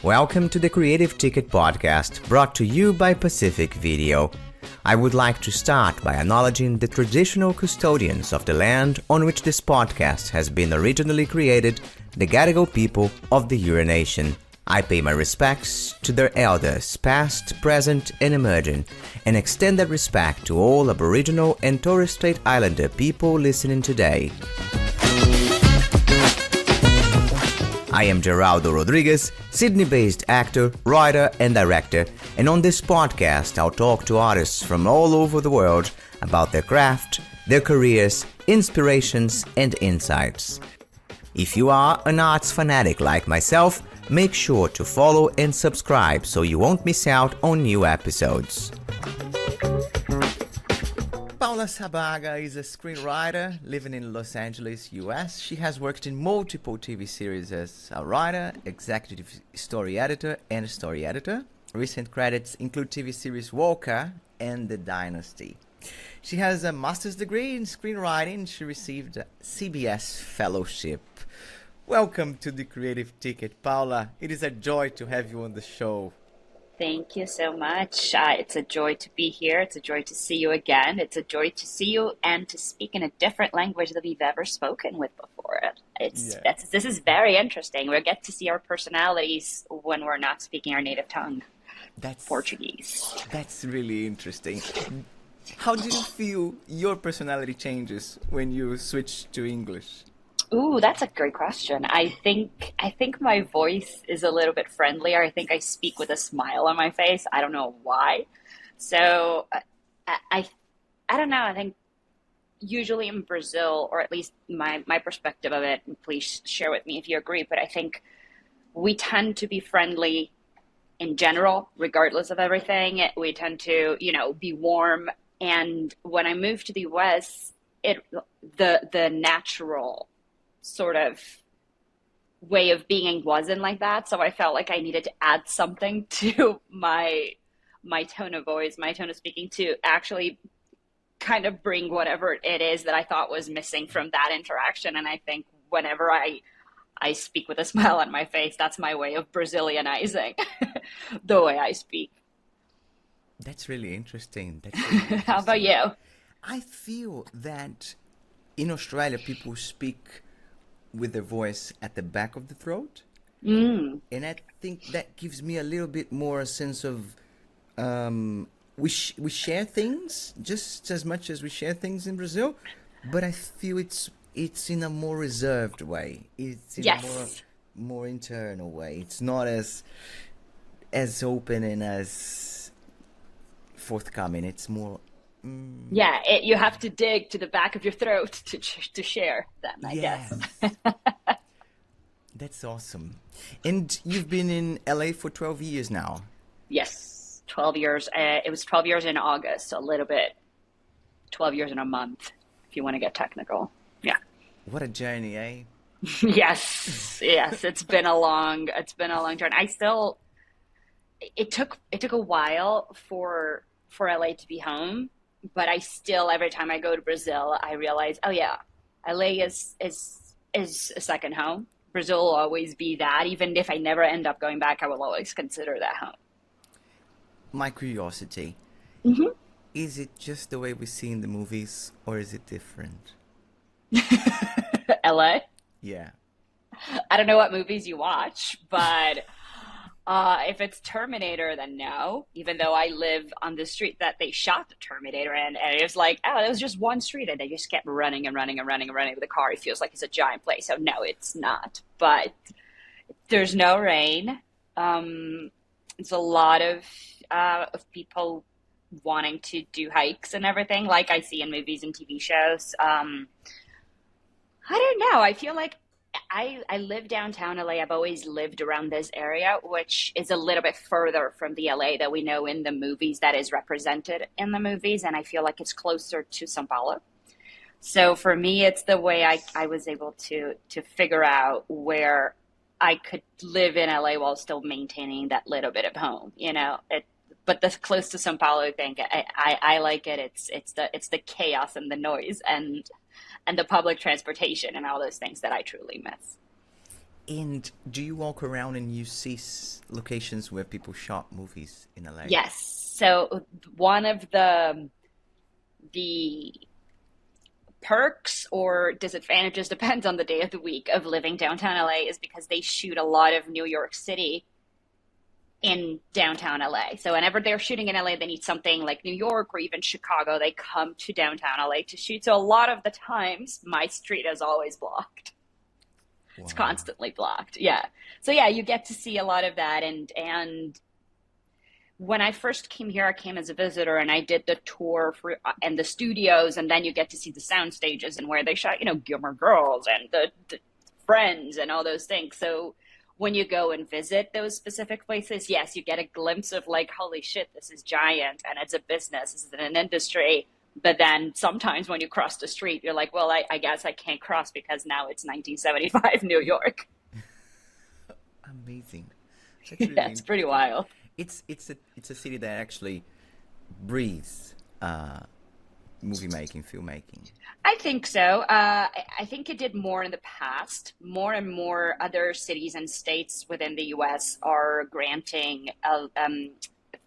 Welcome to the Creative Ticket podcast, brought to you by Pacific Video. I would like to start by acknowledging the traditional custodians of the land on which this podcast has been originally created, the Gadigal people of the Eora Nation. I pay my respects to their elders, past, present, and emerging, and extend that respect to all Aboriginal and Torres Strait Islander people listening today. I am Geraldo Rodriguez, Sydney-based actor, writer, and director, and on this podcast I'll talk to artists from all over the world about their craft, their careers, inspirations, and insights. If you are an arts fanatic like myself, make sure to follow and subscribe so you won't miss out on new episodes. Paula Sabbaga is a screenwriter living in Los Angeles, US. She has worked in multiple TV series as a writer, executive story editor, and story editor. Recent credits include TV series Walker and The Dynasty. She has a master's degree in screenwriting. She received a CBS Fellowship. Welcome to the Creative Ticket, Paula. It is a joy to have you on the show. Thank you so much. It's a joy to be here. It's a joy to see you again. It's a joy to see you and to speak in a different language that we've ever spoken with before. This is very interesting. We get to see our personalities when we're not speaking our native tongue, Portuguese. That's really interesting. How do you feel your personality changes when you switch to English? Ooh, that's a great question. I think my voice is a little bit friendlier. I think I speak with a smile on my face. I don't know why. So I don't know. I think usually in Brazil, or at least my perspective of it, and please share with me if you agree, but I think we tend to be friendly in general, regardless of everything. We tend to, be warm. And when I moved to the US, the natural sort of way of being wasn't like that. So I felt like I needed to add something to my tone of voice, my tone of speaking, to actually kind of bring whatever it is that I thought was missing from that interaction. And I think whenever I speak with a smile on my face, that's my way of Brazilianizing the way I speak. That's really interesting. How about you? I feel that in Australia, people speak with their voice at the back of the throat. And I think that gives me a little bit more a sense of we share things just as much as we share things in Brazil, but I feel it's in a more reserved way. It's in a more internal way. It's not as open and as forthcoming. It's more you have to dig to the back of your throat to share them, I guess. That's awesome. And you've been in LA for 12 years now. Yes, 12 years. It was 12 years in August, so a little bit. 12 years in a month, if you want to get technical. Yeah. What a journey, eh? Yes. It's been a long journey. It took a while for LA to be home. But I still, every time I go to Brazil, I realize, LA is a second home. Brazil will always be that. Even if I never end up going back, I will always consider that home. My curiosity, is it just the way we see in the movies, or is it different? LA? Yeah. I don't know what movies you watch, but if it's Terminator, then no, even though I live on the street that they shot the Terminator in, and it was like, it was just one street, and they just kept running and running and running and running with the car. It feels like it's a giant place. So no, it's not. But there's no rain. It's a lot of people wanting to do hikes and everything, like I see in movies and TV shows. I don't know. I feel like I live downtown LA. I've always lived around this area, which is a little bit further from the LA that we know in the movies, that is represented in the movies. And I feel like it's closer to São Paulo. So for me, it's the way I was able to figure out where I could live in LA while still maintaining that little bit of home, but the close to São Paulo thing, I like it. It's the chaos and the noise and the public transportation and all those things that I truly miss. And do you walk around and you see locations where people shot movies in LA? Yes. So one of the perks or disadvantages, depends on the day of the week, of living downtown LA is because they shoot a lot of New York City in downtown LA. So whenever they're shooting in LA, they need something like New York or even Chicago. They come to downtown LA to shoot. So a lot of the times, my street is always blocked. It's Wow. constantly blocked. Yeah. So yeah, you get to see a lot of that. And when I first came here, I came as a visitor and I did the tour for and the studios, and then you get to see the sound stages and where they shot, Gilmore Girls and the Friends and all those things. So when you go and visit those specific places, yes, you get a glimpse of like, holy shit, this is giant and it's a business, this is an industry. But then sometimes when you cross the street, you're like, well, I guess I can't cross because now it's 1975 New York. Amazing. That's Yeah, really it's pretty wild. it's a city that actually breathes movie making, filmmaking. I think so. I think it did more in the past. More and more other cities and states within the U.S. are granting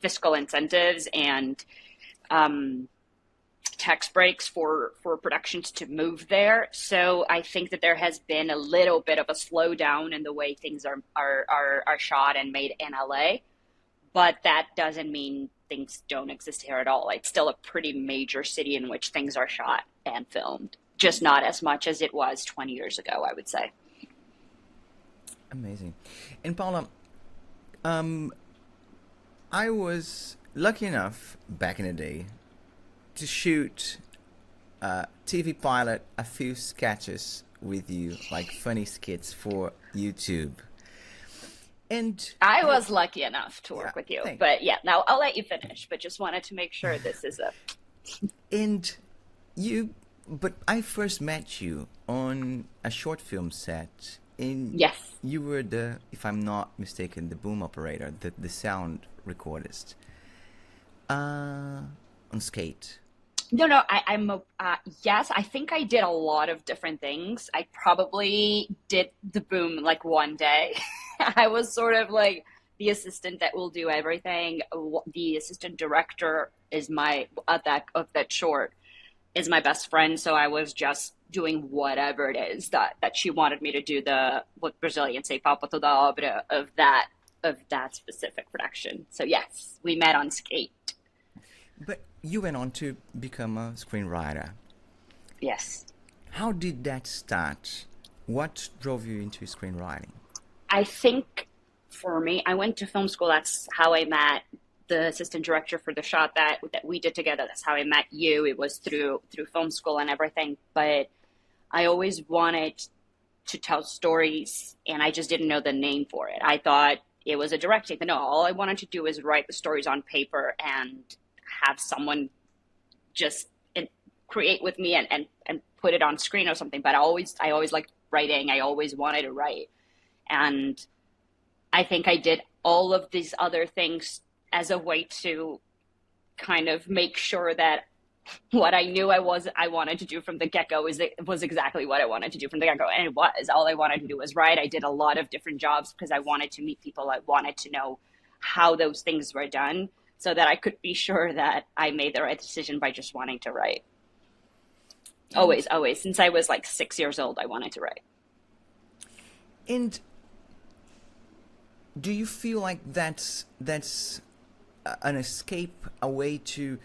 fiscal incentives and um, tax breaks for productions to move there. So I think that there has been a little bit of a slowdown in the way things are shot and made in LA. But that doesn't mean things don't exist here at all. It's still a pretty major city in which things are shot and filmed, just not as much as it was 20 years ago, I would say. Amazing. And Paula, um, I was lucky enough back in the day to shoot a TV pilot, a few sketches with you, like funny skits for YouTube. And I you, was lucky enough to yeah, work with you, thank. but yeah, now I'll let you finish, but just wanted to make sure this is a And you, but I first met you on a short film set. In yes. you were the, if I'm not mistaken, the boom operator, the sound recordist, on Skate. No, no, I'm a, yes, I think I did a lot of different things. I probably did the boom like one day. I was sort of like the assistant that will do everything. The assistant director is my of that short is my best friend, so I was just doing whatever it is that she wanted me to do, the what Brazilians say "palpa toda obra" of that specific production. So yes, we met on Skate. But you went on to become a screenwriter. Yes. How did that start? What drove you into screenwriting? I think for me, I went to film school. That's how I met the assistant director for the shot that we did together. That's how I met you. It was through film school and everything. But I always wanted to tell stories, and I just didn't know the name for it. I thought it was a directing. No, all I wanted to do is write the stories on paper and have someone just create with me and put it on screen or something. But I always liked writing. I always wanted to write. And I think I did all of these other things as a way to kind of make sure that what I knew I wanted to do from the get-go was exactly what I wanted to do from the get-go. And it was. All I wanted to do was write. I did a lot of different jobs because I wanted to meet people. I wanted to know how those things were done so that I could be sure that I made the right decision by just wanting to write. And Always, always. Since I was like 6 years old, I wanted to write. and do you feel like that's an escape, a way to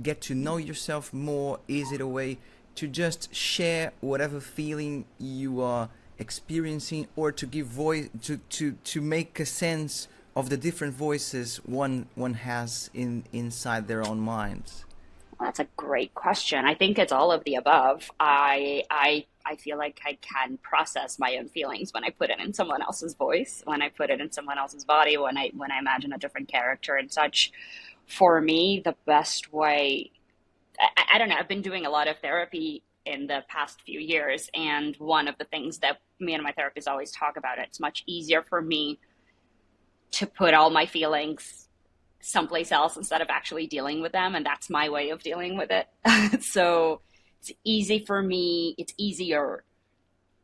get to know yourself more? Is it a way to just share whatever feeling you are experiencing, or to give voice to make a sense of the different voices one has inside their own minds? That's a great question. I think it's all of the above. I feel like I can process my own feelings when I put it in someone else's voice, when I put it in someone else's body, when I imagine a different character and such. For me, the best way, I don't know, I've been doing a lot of therapy in the past few years, and one of the things that me and my therapist always talk about, it's much easier for me to put all my feelings someplace else instead of actually dealing with them, and that's my way of dealing with it. So it's easy for me, it's easier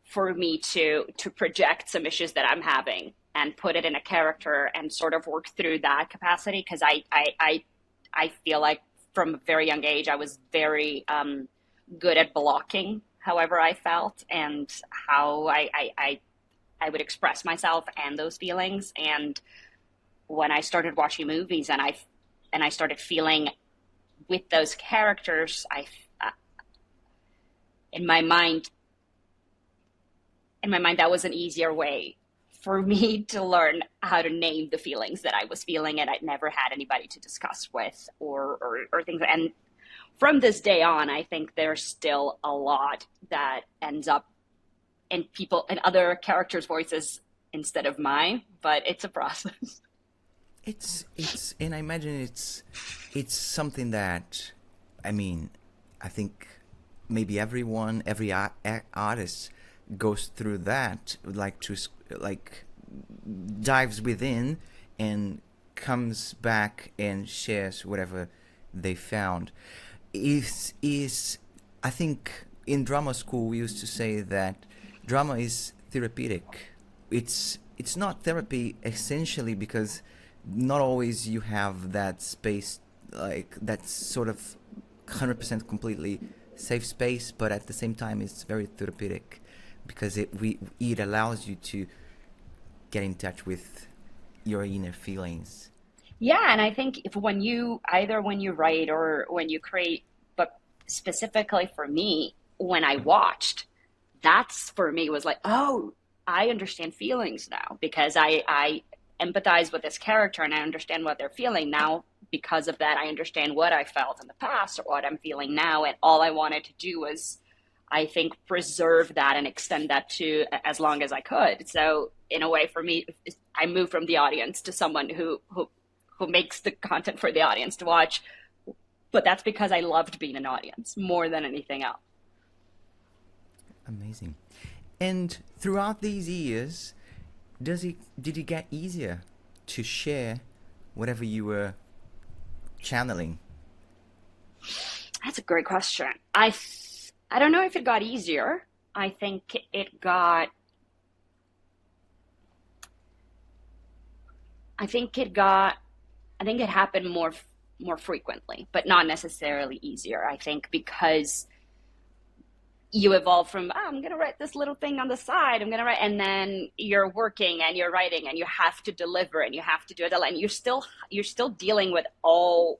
for me to project some issues that I'm having and put it in a character and sort of work through that capacity. Because I feel like from a very young age, I was very good at blocking however I felt and how I would express myself and those feelings. And when I started watching movies and I started feeling with those characters, in my mind, that was an easier way for me to learn how to name the feelings that I was feeling, and I'd never had anybody to discuss with or things. And from this day on, I think there's still a lot that ends up in other characters' voices instead of mine, but it's a process. It's and I imagine it's something that, I mean, I think maybe every artist goes through that, like dives within and comes back and shares whatever they found. Is I think in drama school we used to say that drama is therapeutic. It's not therapy essentially because not always you have that space, like that sort of 100% completely safe space, but at the same time it's very therapeutic because it allows you to get in touch with your inner feelings. Yeah, and I think when you write or when you create, but specifically for me, when I watched, that's for me was like, oh, I understand feelings now because I empathize with this character and I understand what they're feeling now. Because of that, I understand what I felt in the past or what I'm feeling now, and all I wanted to do was, I think, preserve that and extend that to as long as I could. So in a way, for me, I moved from the audience to someone who makes the content for the audience to watch. But that's because I loved being an audience more than anything else. Amazing. And throughout these years, did it get easier to share whatever you were channeling? That's a great question. I don't know if it got easier. I think it happened more frequently, but not necessarily easier. I think because you evolve from, oh, I'm going to write this little thing on the side. I'm going to write, and then you're working and you're writing and you have to deliver and you have to do it. And you're still dealing with all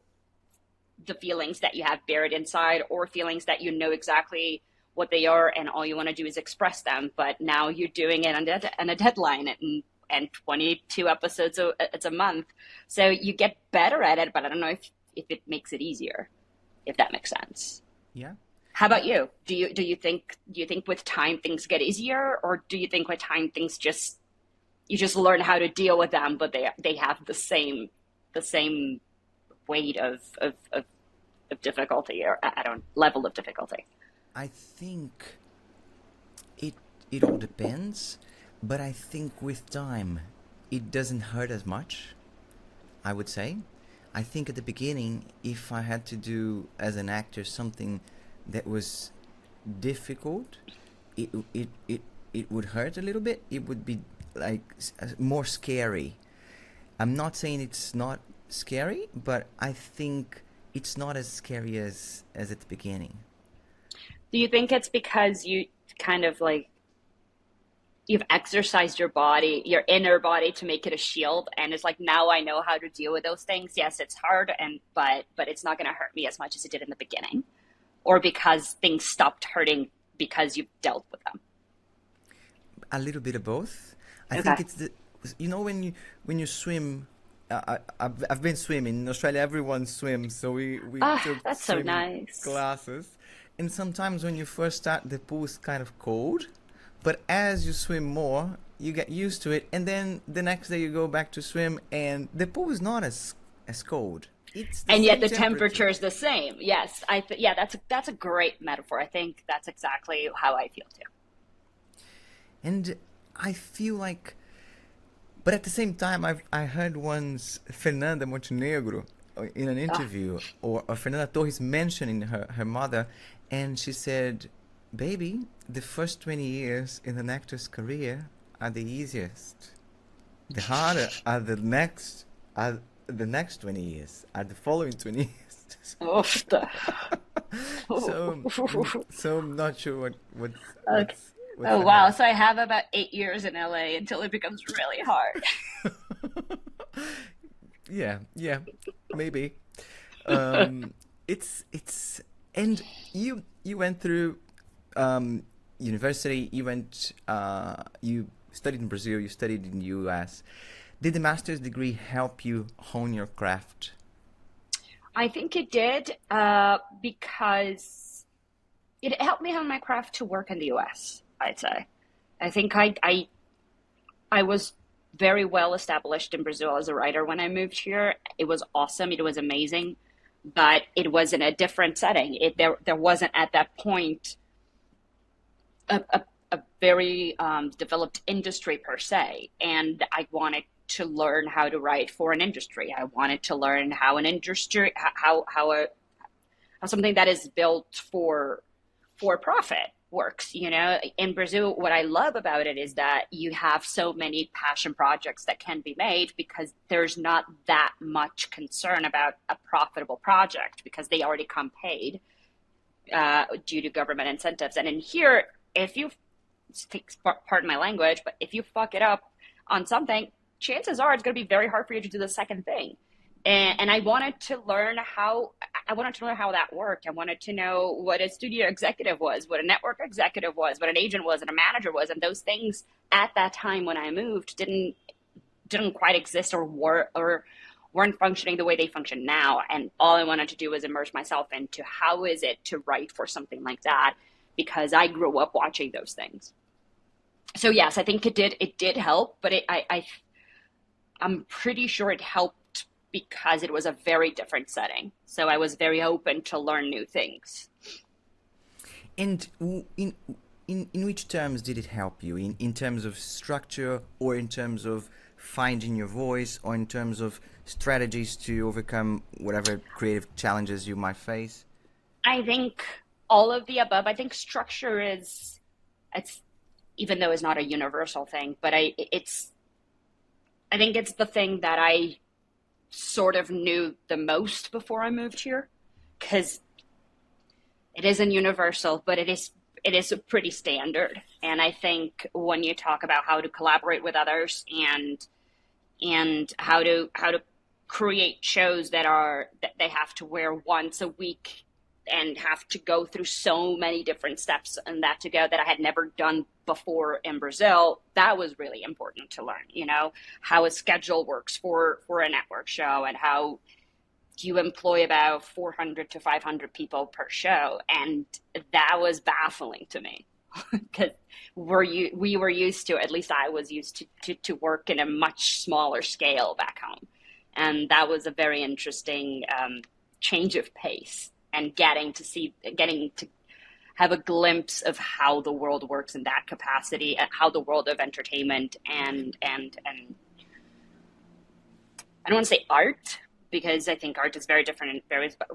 the feelings that you have buried inside or feelings that you know exactly what they are and all you want to do is express them. But now you're doing it on a deadline and 22 episodes, it's a month. So you get better at it, but I don't know if it makes it easier, if that makes sense. Yeah. How about you? Do you think with time things get easier, or do you think with time things you just learn how to deal with them, but they have the same weight of difficulty, or I don't level of difficulty? I think it all depends, but I think with time it doesn't hurt as much, I would say. I think at the beginning, if I had to do as an actor something that was difficult, it would hurt a little bit. It would be like more scary. I'm not saying it's not scary, but I think it's not as scary as at the beginning. Do you think it's because you kind of like you've exercised your body, your inner body, to make it a shield, and it's like, now I know how to deal with those things? Yes, it's hard, but it's not going to hurt me as much as it did in the beginning, or because things stopped hurting because you've dealt with them? A little bit of both. I Okay. think it's when you swim. I've been swimming in Australia. Everyone swims, so we took That's so swimming nice. classes. And sometimes when you first start, the pool's kind of cold, but as you swim more, you get used to it, and then the next day you go back to swim, and the pool is not as cold. It's the And yet same the temperature is the same. Yes, yeah, that's a great metaphor. I think that's exactly how I feel too. And I feel like, but at the same time, I heard once Fernanda Montenegro in an interview, or Fernanda Torres mentioning her mother, and she said, baby, the first 20 years in an actor's career are the easiest. The harder are the next 20 years, are the following 20 years. Oof. So, so I'm not sure Okay. what's Oh wow. ahead. So I have about 8 years in LA until it becomes really hard. Yeah, yeah, maybe. Um, it's and you went through university. You studied in Brazil. You studied in the U.S. Did the master's degree help you hone your craft? I think it did because it helped me hone my craft to work in the US, I'd say. I think I was very well established in Brazil as a writer when I moved here. It was awesome. It was amazing, but it was in a different setting. There wasn't at that point a very developed industry per se, and I wanted to learn how to write for an industry. I wanted to learn how an industry how something that is built for profit works. In Brazil, what I love about it is that you have so many passion projects that can be made because there's not that much concern about a profitable project because they already come paid due to government incentives. And in here, if you, pardon my language, but if you fuck it up on something, chances are it's going to be very hard for you to do the second thing. And I wanted to learn how that worked. I wanted to know what a studio executive was, what a network executive was, what an agent was, and a manager was. And those things at that time when I moved didn't quite exist or weren't functioning the way they function now. And all I wanted to do was immerse myself into how is it to write for something like that, because I grew up watching those things. So yes, I think it did help, but I'm pretty sure it helped because it was a very different setting. So I was very open to learn new things. And in which terms did it help you? In terms of structure, or in terms of finding your voice, or in terms of strategies to overcome whatever creative challenges you might face? I think all of the above. I think structure it's even though it's not a universal thing, but I think it's the thing that I sort of knew the most before I moved here, because it isn't universal, but it is pretty standard. And I think when you talk about how to collaborate with others and how to create shows that they have to wear once a week and have to go through so many different steps and that to go that I had never done before in Brazil, that was really important to learn, how a schedule works for a network show and how you employ about 400 to 500 people per show. And that was baffling to me because we were used to, at least I was used to work in a much smaller scale back home. And that was a very interesting change of pace and getting to have a glimpse of how the world works in that capacity, and how the world of entertainment and I don't want to say art, because I think art is very different in various, but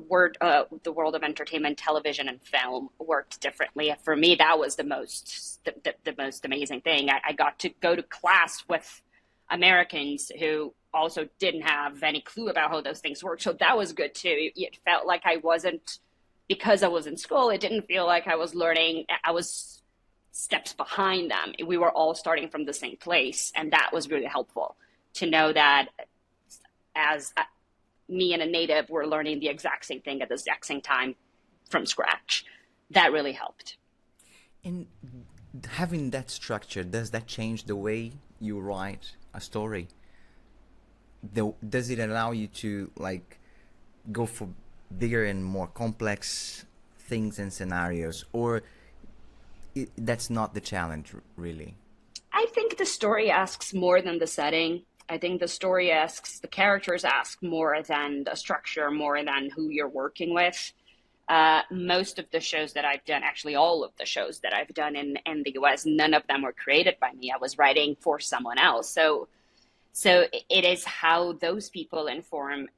the world of entertainment, television, and film worked differently. For me, that was the most amazing thing. I got to go to class with Americans who also didn't have any clue about how those things work. So that was good too. It felt like because I was in school, it didn't feel like I was learning. I was steps behind them. We were all starting from the same place. And that was really helpful to know that as me and a native were learning the exact same thing at the exact same time from scratch. That really helped. And having that structure, does that change the way you write a story? Does it allow you to go for bigger and more complex things and scenarios, or that's not the challenge really? I think the story asks more than the setting. I think the characters ask more than the structure, more than who you're working with. Most of the shows that I've done, actually all of the shows that I've done in the US, none of them were created by me. I was writing for someone else. So it is how those people inform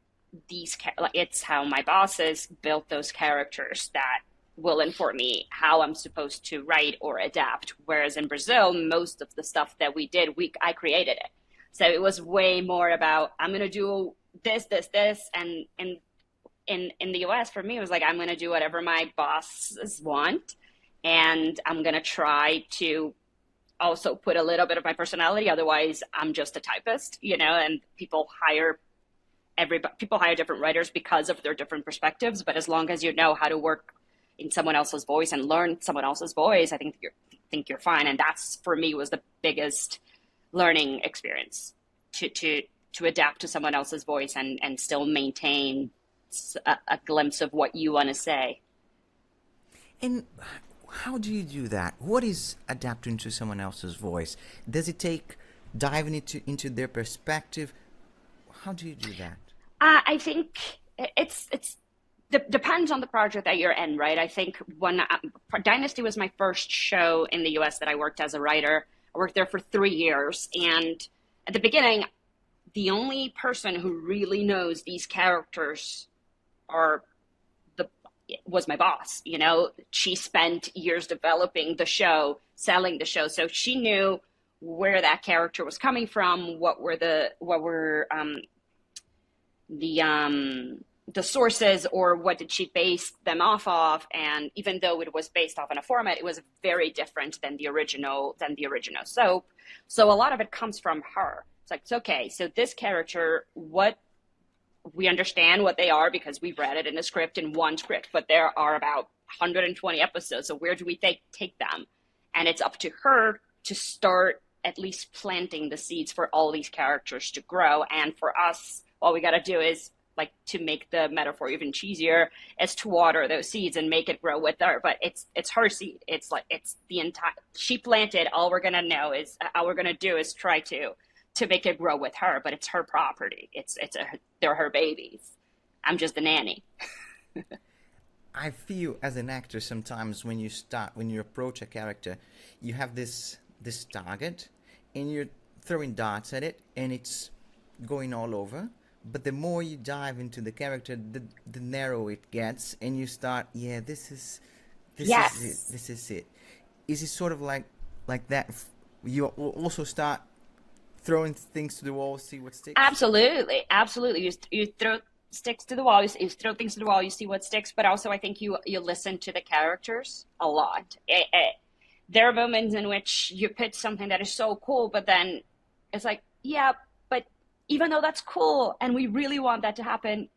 it's how my bosses built those characters that will inform me how I'm supposed to write or adapt. Whereas in Brazil, most of the stuff that we did, I created it. So it was way more about, I'm going to do this, this, this. And in the US, for me, it was like, I'm going to do whatever my bosses want. And I'm going to try to also put a little bit of my personality. Otherwise, I'm just a typist, and people hire different writers because of their different perspectives. But as long as you know how to work in someone else's voice and learn someone else's voice, I think you're fine. And that's, for me, was the biggest learning experience, to adapt to someone else's voice and still maintain a glimpse of what you want to say. And how do you do that? What is adapting to someone else's voice? Does it take diving into their perspective? How do you do that? I think it's depends on the project that you're in, right? I think when Dynasty was my first show in the US that I worked as a writer. I worked there for 3 years, and at the beginning, the only person who really knows these characters was my boss. She spent years developing the show, selling the show, so she knew where that character was coming from, what were the sources, or what did she base them off of. And even though it was based off in a format, it was very different than the original soap. So a lot of it comes from her. It's like, okay, so this character, we understand what they are because we've read it in a script, in one script, but there are about 120 episodes. So where do we take them? And it's up to her to start at least planting the seeds for all these characters to grow. And for us, all we got to do is, like, to make the metaphor even cheesier, is to water those seeds and make it grow with her. But it's her seed. It's the entire, she planted. All we're gonna do is try to make it grow with her. But it's her property. They're her babies. I'm just the nanny. I feel as an actor sometimes when you approach a character, you have this target, and you're throwing darts at it, and it's going all over. But the more you dive into the character, the narrower it gets, and you start, this is it. Is it sort of like that? You also start throwing things to the wall, see what sticks? Absolutely. You throw sticks to the wall, you throw things to the wall, you see what sticks. But also, I think you listen to the characters a lot. There are moments in which you pitch something that is so cool, but then it's like, but even though that's cool and we really want that to happen,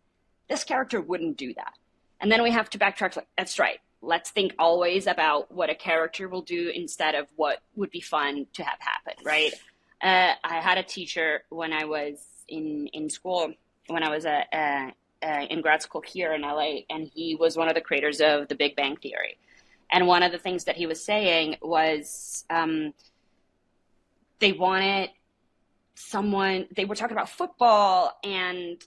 this character wouldn't do that. And then we have to backtrack. Like, that's right. Let's think always about what a character will do instead of what would be fun to have happen, right? I had a teacher when I was in school, when I was in grad school here in LA, and he was one of the creators of The Big Bang Theory. And one of the things that he was saying was they were talking about football, and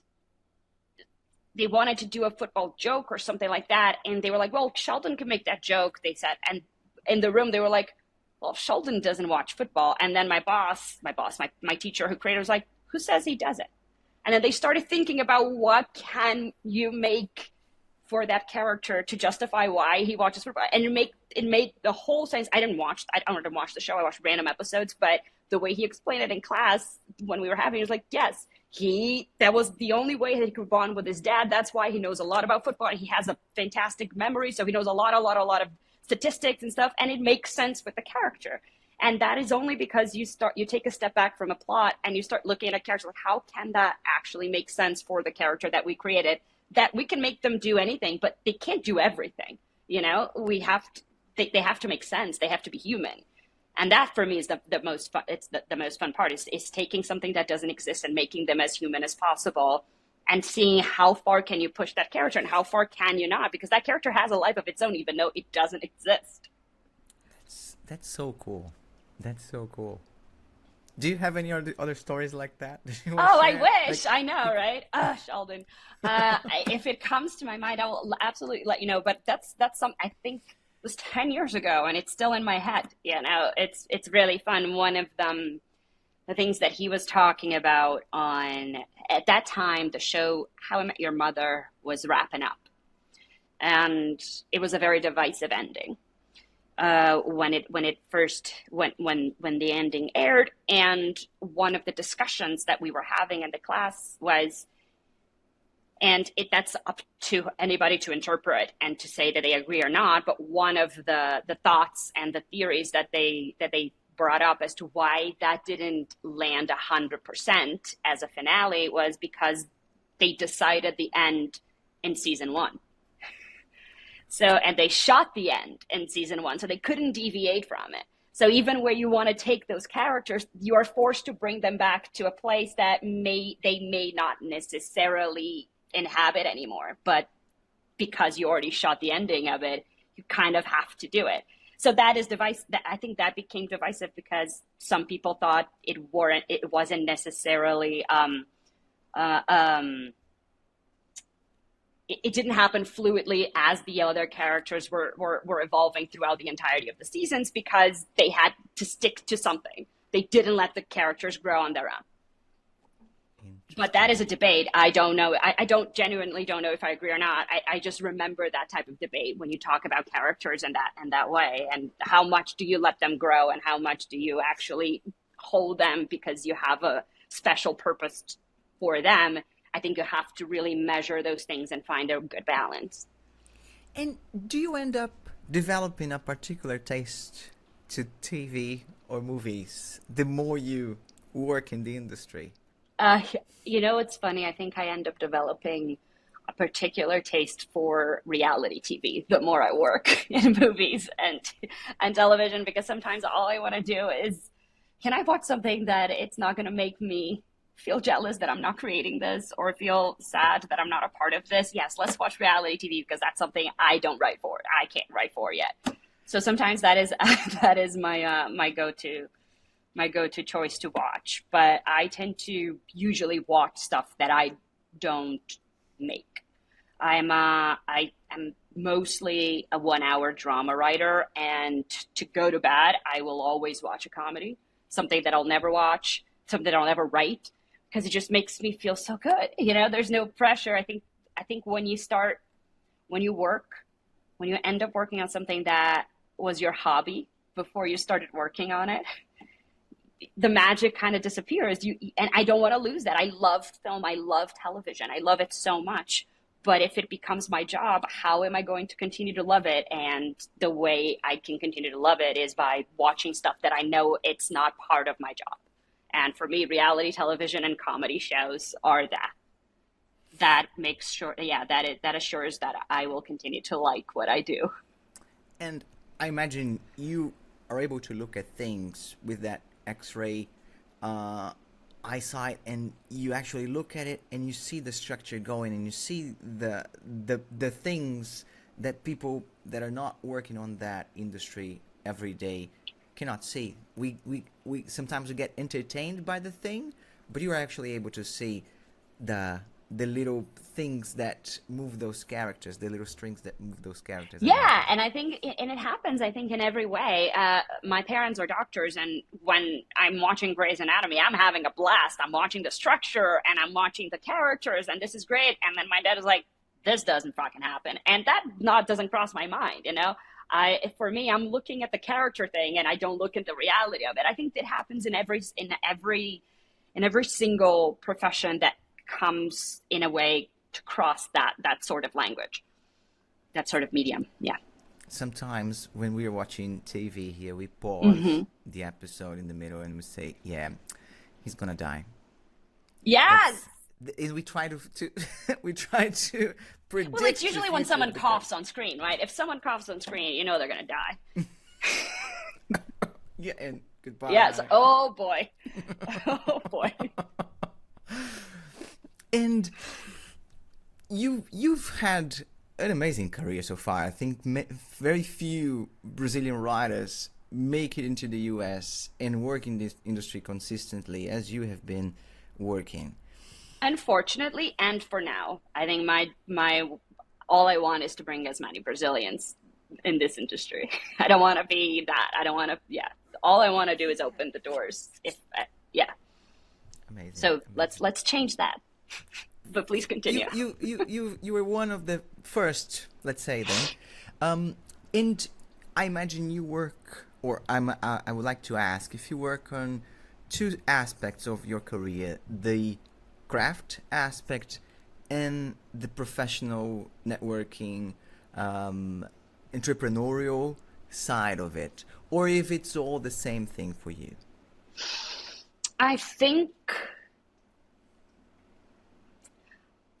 they wanted to do a football joke or something like that. And they were like, well, Sheldon can make that joke, they said. And in the room, they were like, well, Sheldon doesn't watch football. And then my teacher who created was like, who says he doesn't? And then they started thinking about what can you make for that character to justify why he watches football. And it made the whole sense. I didn't watch the show. I watched random episodes, but the way he explained it in class when we were having, it was like, yes, that was the only way that he could bond with his dad. That's why he knows a lot about football. He has a fantastic memory, so he knows a lot of statistics and stuff, and it makes sense with the character. And that is only because you take a step back from a plot and you start looking at a character like, how can that actually make sense for the character that we created? That we can make them do anything, but they can't do everything. They have to make sense. They have to be human. And that for me is the most fun. It's the most fun part is taking something that doesn't exist and making them as human as possible, and seeing how far can you push that character and how far can you not, because that character has a life of its own, even though it doesn't exist. That's so cool. That's so cool. Do you have any other stories like that? I wish. I know, right? Sheldon. If it comes to my mind, I will absolutely let you know. But that's something I think was 10 years ago, and it's still in my head. It's really fun. One of them, the things that he was talking about at that time, the show How I Met Your Mother was wrapping up. and it was a very divisive ending. When the ending aired, and one of the discussions that we were having in the class was, and that's up to anybody to interpret and to say that they agree or not, but one of the thoughts and the theories that they brought up as to why that didn't land 100% as a finale was because they decided the end in season 1. So, and they shot the end in season 1, so they couldn't deviate from it. So even where you want to take those characters, you are forced to bring them back to a place that they may not necessarily inhabit anymore. But because you already shot the ending of it, you kind of have to do it. So that is I think that became divisive because some people thought it wasn't necessarily it didn't happen fluidly as the other characters were evolving throughout the entirety of the seasons because they had to stick to something. They didn't let the characters grow on their own. But that is a debate. I don't know. I genuinely don't know if I agree or not. I just remember that type of debate when you talk about characters in that way, and how much do you let them grow and how much do you actually hold them because you have a special purpose for them. I think you have to really measure those things and find a good balance. And do you end up developing a particular taste to TV or movies the more you work in the industry? It's funny. I think I end up developing a particular taste for reality TV the more I work in movies and television, because sometimes all I want to do is, can I watch something that it's not going to make me feel jealous that I'm not creating this or feel sad that I'm not a part of this? Yes, let's watch reality TV because that's something I don't write for. I can't write for yet. So sometimes that is my go-to choice to watch. But I tend to usually watch stuff that I don't make. I am mostly a 1-hour drama writer, and to go to bed, I will always watch a comedy, something that I'll never watch, something that I'll never write, because it just makes me feel so good. There's no pressure. I think when you end up working on something that was your hobby before you started working on it, the magic kind of disappears. And I don't want to lose that. I love film. I love television. I love it so much. But if it becomes my job, how am I going to continue to love it? And the way I can continue to love it is by watching stuff that I know it's not part of my job. And for me, reality television and comedy shows are that. That makes sure, that assures that I will continue to like what I do. And I imagine you are able to look at things with that X-ray eyesight, and you actually look at it and you see the structure going, and you see the things that people that are not working on that industry every day cannot see. We sometimes we get entertained by the thing, but you are actually able to see the little things that move those characters, the little strings that move those characters. Yeah, and I think, and it happens, I think, in every way. My parents are doctors, and when I'm watching Grey's Anatomy, I'm having a blast. I'm watching the structure, and I'm watching the characters, and this is great. And then my dad is like, this doesn't fucking happen. And that doesn't cross my mind, For me, I'm looking at the character thing, and I don't look at the reality of it. I think that happens in every single profession that comes in a way to cross that sort of language, that sort of medium. Yeah. Sometimes when we are watching TV here, we pause the episode in the middle and we say, yeah, he's gonna die. Yes. We try to we try to predict. Well, it's usually when someone coughs on screen, right? If someone coughs on screen, they're gonna die. Yeah, and goodbye. Yes. Oh boy. Oh boy. And you've had an amazing career so far. I think very few Brazilian writers make it into the US and work in this industry consistently as you have been working. Unfortunately, and for now, I think my all I want is to bring as many Brazilians in this industry. I don't want to be that. I don't want to. Yeah. All I want to do is open the doors. Amazing. So amazing. let's change that. But please continue. You were one of the first, let's say then. And I imagine you work, or I would like to ask if you work on two aspects of your career: the craft aspect and the professional networking, entrepreneurial side of it, or if it's all the same thing for you. I think,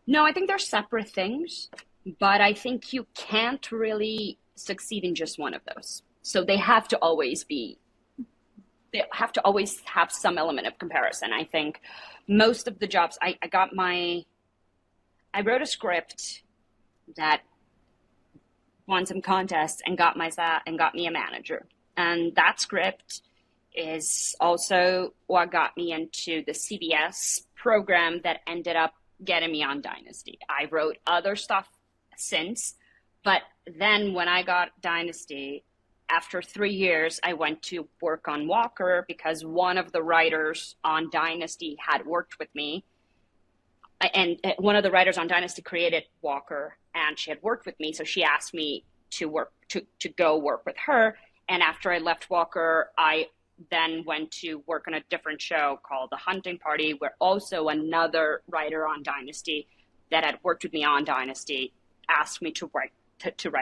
no, I think they're separate things, but I think you can't really succeed in just one of those. So they have to always have some element of comparison. I think most of the jobs, I wrote a script that won some contests and got me a manager. And that script is also what got me into the CBS program that ended up getting me on Dynasty. I wrote other stuff since, but then when I got Dynasty, after 3 years, I went to work on Walker because one of the writers on Dynasty had worked with me. And one of the writers on Dynasty created Walker, and she had worked with me. So she asked me to go work with her. And after I left Walker, I then went to work on a different show called The Hunting Party, where also another writer on Dynasty that had worked with me on Dynasty asked me to write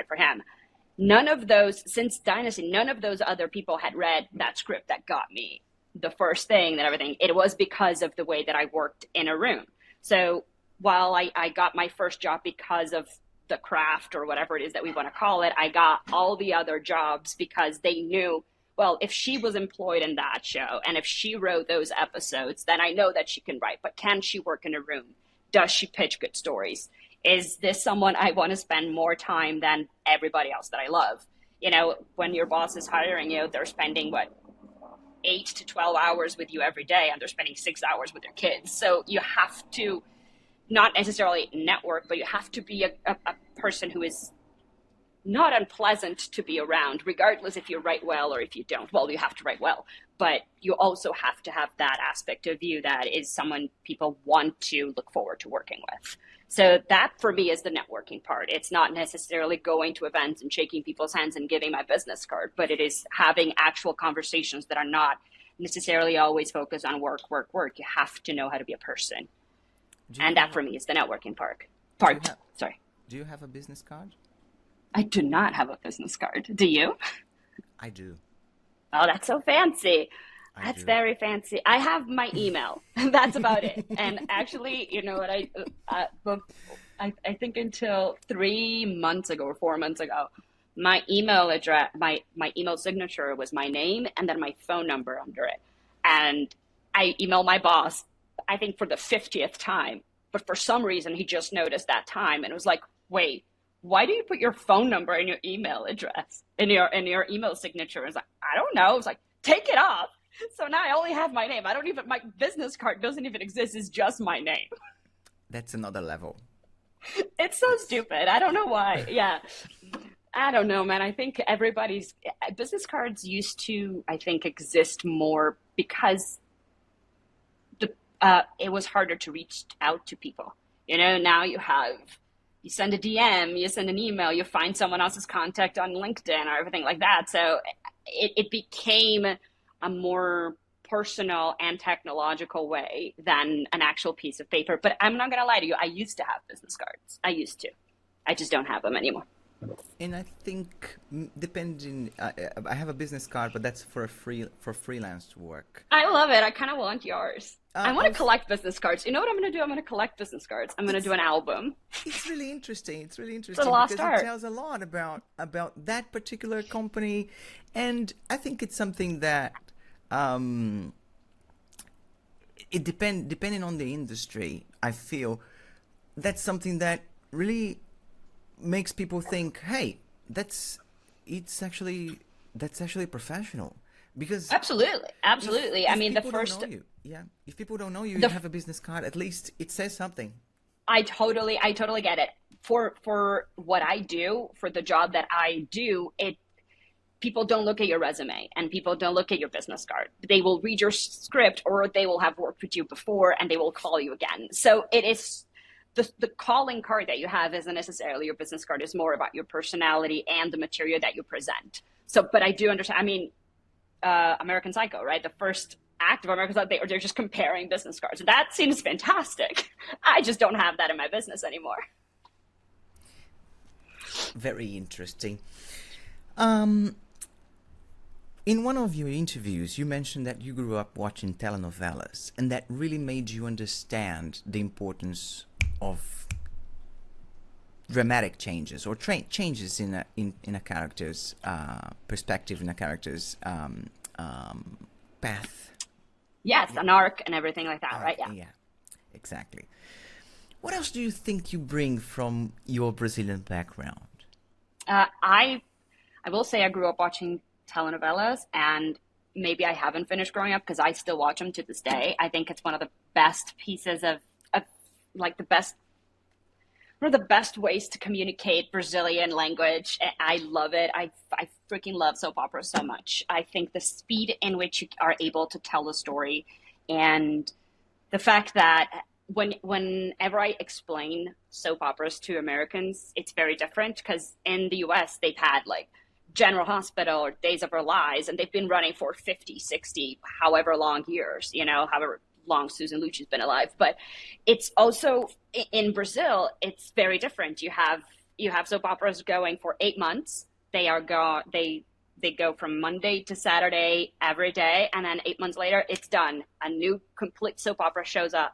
for him. Since Dynasty, none of those other people had read that script that got me the first thing and everything. It was because of the way that I worked in a room. So while I got my first job because of the craft or whatever it is that we want to call it, I got all the other jobs because they knew, well, if she was employed in that show and if she wrote those episodes, then I know that she can write. But can she work in a room? Does she pitch good stories? Is this someone I want to spend more time than everybody else that I love? You know, when your boss is hiring you, they're spending 8 to 12 hours with you every day, and they're spending 6 hours with their kids. So you have to not necessarily network, but you have to be a person who is not unpleasant to be around, regardless if you write well or if you don't. Well, you have to write well, but you also have to have that aspect of you that is someone people want to look forward to working with. So that for me is the networking part. It's not necessarily going to events and shaking people's hands and giving my business card, but it is having actual conversations that are not necessarily always focused on work. You have to know how to be a person. And that for me is the networking part. Sorry. Do you have a business card? I do not have a business card. Do you? I do. Oh, that's so fancy. That's very fancy. I have my email. That's about it. And actually, you know what? I think until 3 months ago or 4 months ago, my email address, my email signature was my name and then my phone number under it. And I emailed my boss, I think for the 50th time. But for some reason, he just noticed that time and it was like, wait, why do you put your phone number in your email address, in your email signature? I was like, I don't know. It's like, take it off. So now I only have my name. My business card doesn't even exist. It's just my name. That's another level. It's so stupid. I don't know why. Yeah. I don't know, man. I think everybody's business cards used to, I think, exist more because it was harder to reach out to people. You know, now you send a DM, you send an email, you find someone else's contact on LinkedIn or everything like that. So it became a more personal and technological way than an actual piece of paper. But I'm not going to lie to you. I used to have business cards. I used to. I just don't have them anymore. And I think depending, I have a business card, but that's for freelance work. I love it. I kind of want yours. I want to collect business cards. You know what I'm going to do? I'm going to collect business cards. I'm going to do an album. It's really interesting. It's a lost because art. It tells a lot about that particular company, and I think it's something that depending on the industry, I feel that's something that really makes people think, hey, that's actually professional. Because absolutely. If people don't know you, you have a business card, at least it says something. I totally get it. For what I do, for the job that I do, people don't look at your resume and people don't look at your business card. They will read your script or they will have worked with you before and they will call you again. So it is the calling card that you have isn't necessarily your business card. It's more about your personality and the material that you present. So, but I do understand. I mean, American Psycho, right? The first act of American Psycho, they're just comparing business cards. That seems fantastic. I just don't have that in my business anymore. Very interesting. In one of your interviews, you mentioned that you grew up watching telenovelas, and that really made you understand the importance of dramatic changes or changes in a character's perspective, in a character's path. Yes, an arc and everything like that, right? Yeah, exactly. What else do you think you bring from your Brazilian background? I will say I grew up watching telenovelas, and maybe I haven't finished growing up because I still watch them to this day. I think it's one of the best pieces of like one of the best ways to communicate Brazilian language. I love it. I freaking love soap operas so much. I think the speed in which you are able to tell a story, and the fact that whenever I explain soap operas to Americans, it's very different because in the US they've had like General Hospital or Days of Our Lives, and they've been running for 50, 60, however long years, however long Susan Lucci's been alive. But it's also in Brazil, it's very different. You have soap operas going for 8 months. They go from Monday to Saturday every day, and then 8 months later, it's done. A new complete soap opera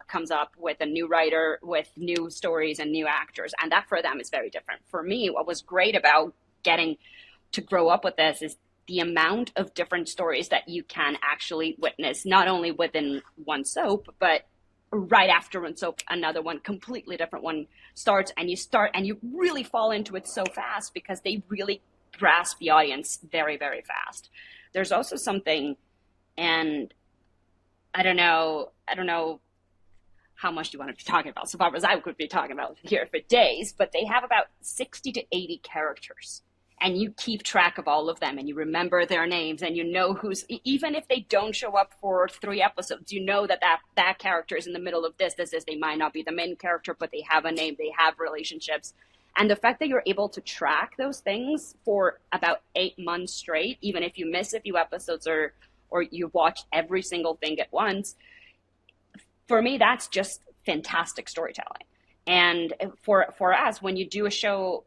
comes up with a new writer, with new stories and new actors, and that for them is very different. For me, what was great about getting to grow up with this is the amount of different stories that you can actually witness, not only within one soap, but right after one soap, another one, completely different one starts, and you really fall into it so fast because they really grasp the audience very, very fast. There's also something, and I don't know how much you want to be talking about soap operas. I could be talking about here for days, but they have about 60 to 80 characters. And you keep track of all of them, and you remember their names, and you know even if they don't show up for 3 episodes, you know that character is in the middle of this. They might not be the main character, but they have a name, they have relationships. And the fact that you're able to track those things for about 8 months straight, even if you miss a few episodes or you watch every single thing at once, for me, that's just fantastic storytelling. And for us, when you do a show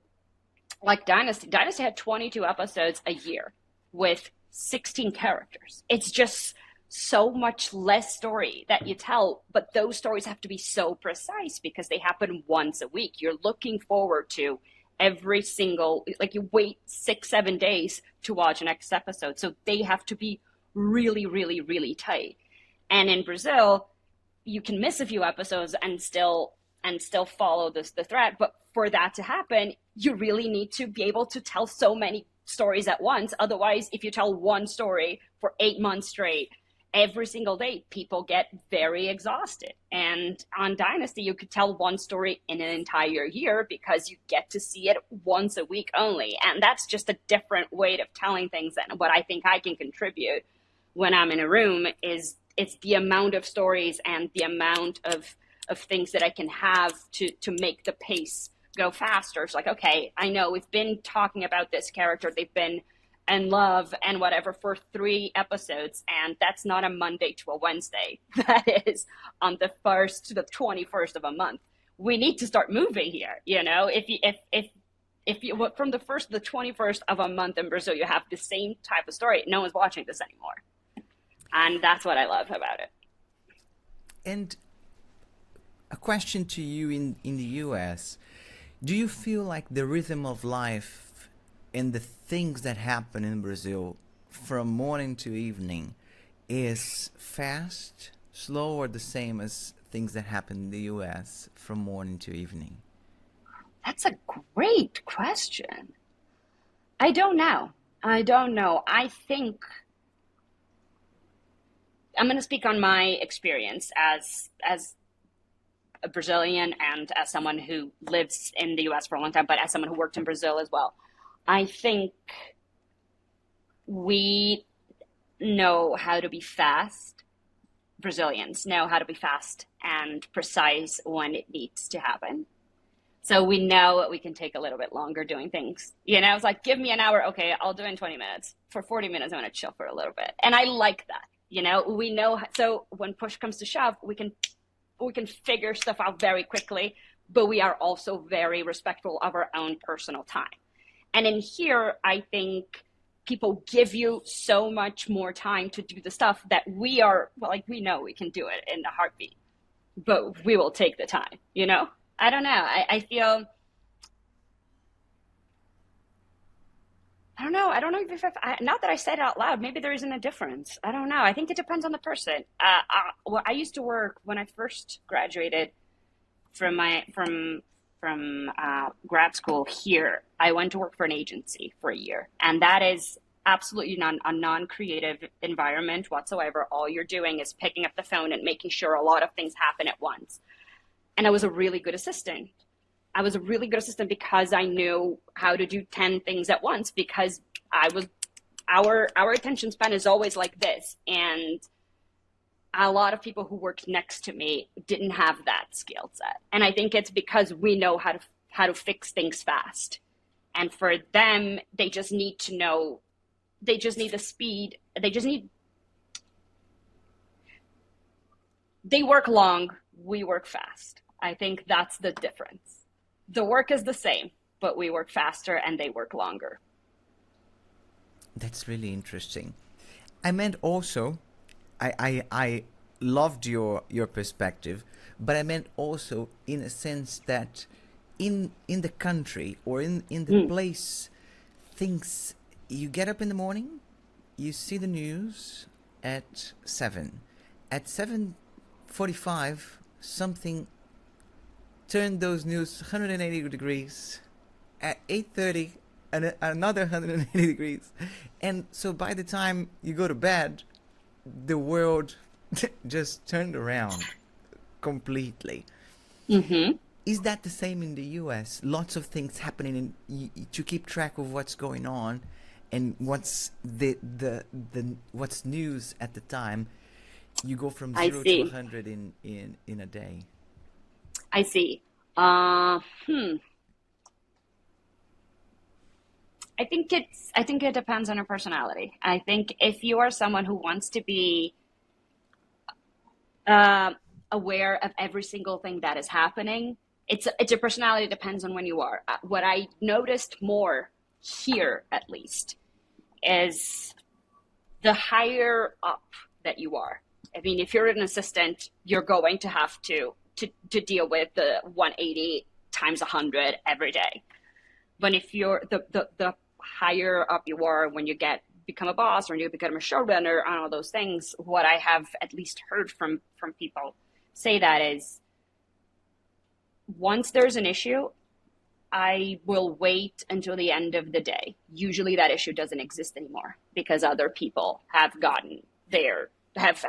like Dynasty had 22 episodes a year with 16 characters. It's just so much less story that you tell, but those stories have to be so precise because they happen once a week. You're looking forward to every single, like you wait 6-7 days to watch the next episode. So they have to be really, really, really tight. And in Brazil, you can miss a few episodes and still follow the thread. But for that to happen, you really need to be able to tell so many stories at once. Otherwise, if you tell one story for 8 months straight, every single day, people get very exhausted. And on Dynasty, you could tell one story in an entire year because you get to see it once a week only. And that's just a different way of telling things. And what I think I can contribute when I'm in a room is it's the amount of stories and the amount of things that I can have to make the pace go faster. It's like, okay, I know we've been talking about this character. They've been in love and whatever for 3 episodes. And that's not a Monday to a Wednesday. That is on the 1st to the 21st of a month. We need to start moving here. If you from the 1st to the 21st of a month in Brazil, you have the same type of story. No one's watching this anymore. And that's what I love about it. And a question to you in the US. Do you feel like the rhythm of life and the things that happen in Brazil from morning to evening is fast, slow, or the same as things that happen in the US from morning to evening? That's a great question. I don't know. I think I'm going to speak on my experience as a Brazilian and as someone who lives in the US for a long time, but as someone who worked in Brazil as well. I think we know how to be fast Brazilians know how to be fast and precise when it needs to happen. So we know that we can take a little bit longer doing things. You know, it's like, give me an hour. Okay, I'll do it in 20 minutes. For 40 minutes, I'm going to chill for a little bit. And I like that. You know, we know. So when push comes to shove, we can figure stuff out very quickly, but we are also very respectful of our own personal time. And in here, I think people give you so much more time to do the stuff that we are, well, like, we know we can do it in a heartbeat, but we will take the time, you know? I don't know. I feel, I don't know. I don't know if not that I said it out loud, maybe there isn't a difference. I don't know. I think it depends on the person. Well, I used to work when I first graduated from grad school here. I went to work for an agency for a year, and that is absolutely a non-creative environment whatsoever. All you're doing is picking up the phone and making sure a lot of things happen at once. And I was a really good assistant. I was a really good assistant because I knew how to do 10 things at once, because our attention span is always like this. And a lot of people who worked next to me didn't have that skill set. And I think it's because we know how to fix things fast. And for them, they just need to know, they just need the speed. They work long, we work fast. I think that's the difference. The work is the same, but we work faster and they work longer. That's really interesting. I meant also, I loved your perspective, but I meant also in a sense that in the country or in the place, things, you get up in the morning, you see the news at 7. At 7:45, something turned those news 180 degrees. At 8:30, another 180 degrees. And so by the time you go to bed, the world just turned around completely. Mm-hmm. Is that the same in the US? Lots of things happening, and to keep track of what's going on and what's what's news at the time, you go from 0 to 100 in a day. I see. I think it depends on your personality. I think if you are someone who wants to be aware of every single thing that is happening, it's your personality. It depends on when you are. What I noticed more here, at least, is the higher up that you are. I mean, if you're an assistant, you're going to have to deal with the 180 times 100 every day. But if you're the higher up you are, when you become a boss or you become a showrunner and all those things, what I have at least heard from people say that is, once there's an issue, I will wait until the end of the day. Usually that issue doesn't exist anymore because other people have gotten there, have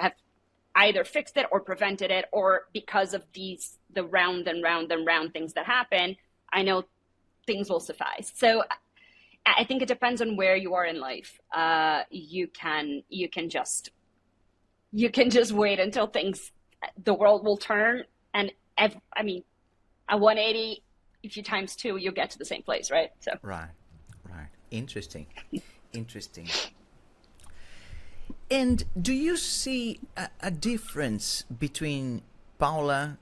either fixed it or prevented it, or because of the round and round and round things that happen, I know things will suffice. So I think it depends on where you are in life. You can just wait until the world will turn, and I mean, a 180, if you times 2, you'll get to the same place, right? So right. Interesting. And do you see a difference between Paula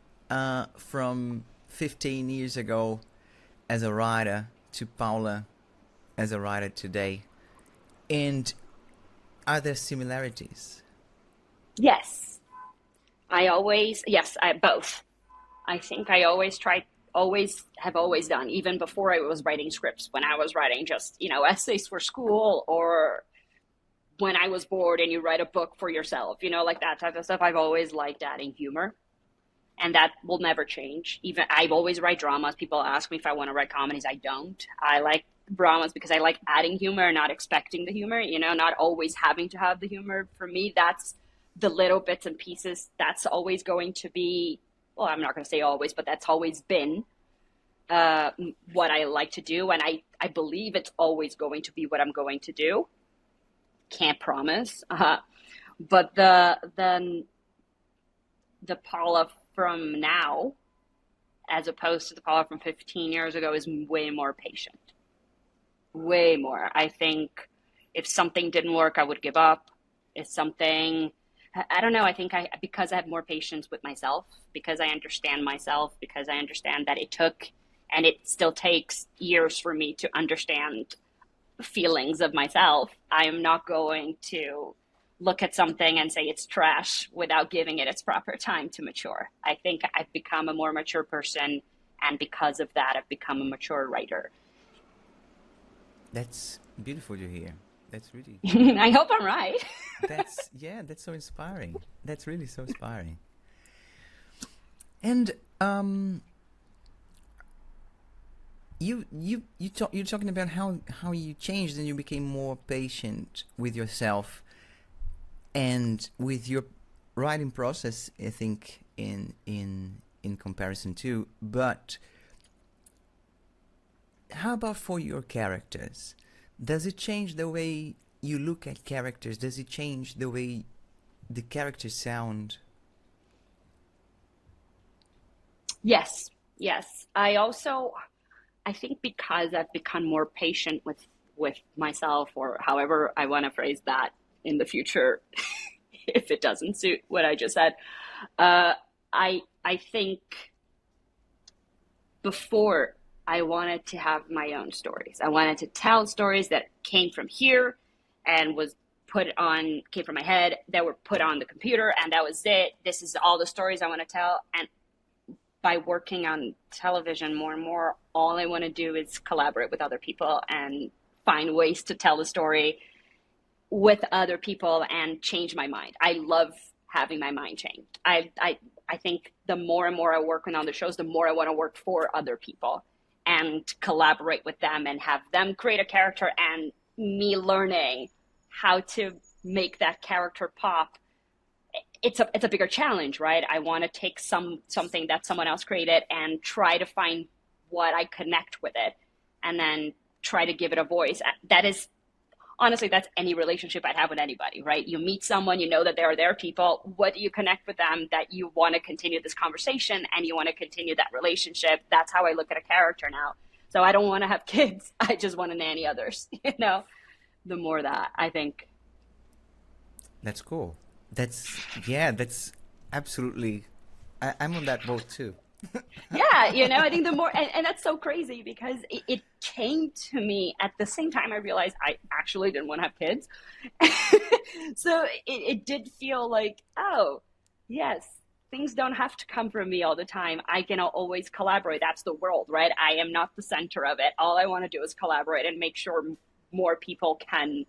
from 15 years ago as a writer to Paula as a writer today? And are there similarities? Yes. Both. I think I have always done, even before I was writing scripts, when I was writing just, essays for school, or when I was bored and you write a book for yourself, like that type of stuff. I've always liked adding humor, and that will never change. Even I've always write dramas. People ask me if I want to write comedies. I don't. I like dramas because I like adding humor, not expecting the humor, not always having to have the humor. For me, that's the little bits and pieces. That's always going to be, well, I'm not going to say always, but that's always been what I like to do. And I believe it's always going to be what I'm going to do. Can't promise. But the the Paula from now, as opposed to the Paula from 15 years ago, is way more patient. Way more. I think if something didn't work, I would give up. If something, I don't know, I think because I have more patience with myself, because I understand myself, because I understand that it took, and it still takes years for me to understand feelings of myself, I am not going to look at something and say it's trash without giving it its proper time to mature. I think I've become a more mature person, and because of that, I've become a mature writer. That's beautiful to hear. That's really. I hope I'm right. That's so inspiring. That's really so inspiring. And you're talking about how you changed and you became more patient with yourself and with your writing process, I think, in comparison too. But how about for your characters? Does it change the way you look at characters? Does it change the way the characters sound? Yes. I think because I've become more patient with myself, or however I want to phrase that in the future, if it doesn't suit what I just said, I think before I wanted to have my own stories. I wanted to tell stories that came from here and came from my head, that were put on the computer, and that was it. This is all the stories I want to tell. And by working on television more and more, all I want to do is collaborate with other people and find ways to tell the story with other people and change my mind. I love having my mind changed. I think the more and more I work on the shows, the more I want to work for other people and collaborate with them and have them create a character, and me learning how to make that character pop. It's a bigger challenge, right? I want to take something that someone else created and try to find what I connect with it, and then try to give it a voice. That is, honestly, that's any relationship I'd have with anybody, right? You meet someone, you know that they're their people. What do you connect with them that you want to continue this conversation and you want to continue that relationship? That's how I look at a character now. So I don't want to have kids. I just want to nanny others, the more that, I think. That's cool. That's absolutely, I'm on that boat too. Yeah, I think the more, and that's so crazy because it came to me at the same time I realized I actually didn't want to have kids. So it did feel like, oh, yes, things don't have to come from me all the time. I can always collaborate. That's the world, right? I am not the center of it. All I want to do is collaborate and make sure more people can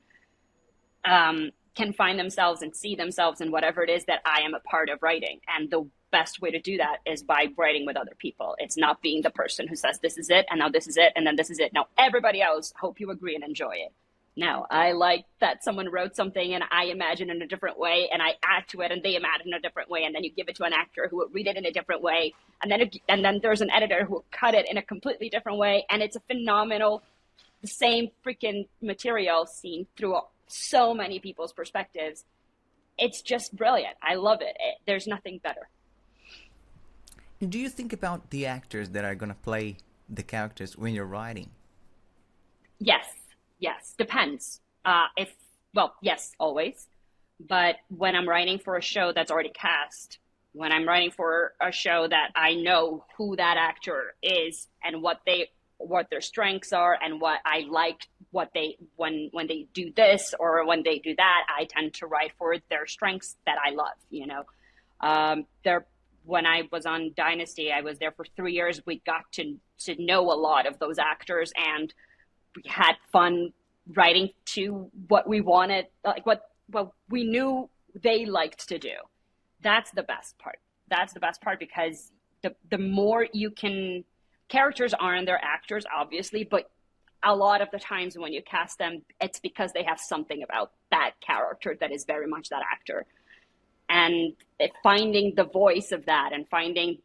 find themselves and see themselves in whatever it is that I am a part of writing. And the best way to do that is by writing with other people. It's not being the person who says, this is it, and now this is it, and then this is it. Now, everybody else, hope you agree and enjoy it. No, I like that someone wrote something and I imagine in a different way, and I add to it and they imagine in a different way, and then you give it to an actor who will read it in a different way, and then there's an editor who will cut it in a completely different way, and it's a phenomenal, the same freaking material seen through so many people's perspectives. It's just brilliant. I love it. There's nothing better. Do you think about the actors that are going to play the characters when you're writing? Yes. Depends. Yes, always. But when I'm writing for a show that's already cast, when I'm writing for a show that I know who that actor is and what their strengths are and what I like, when they do this or when they do that, I tend to write for their strengths that I love. When I was on Dynasty, I was there for 3 years. We got to know a lot of those actors, and we had fun writing to what we wanted, like what we knew they liked to do. That's the best part. That's the best part, because the more you can, characters aren't their actors, obviously, but a lot of the times when you cast them, it's because they have something about that character that is very much that actor. And finding the voice of that and finding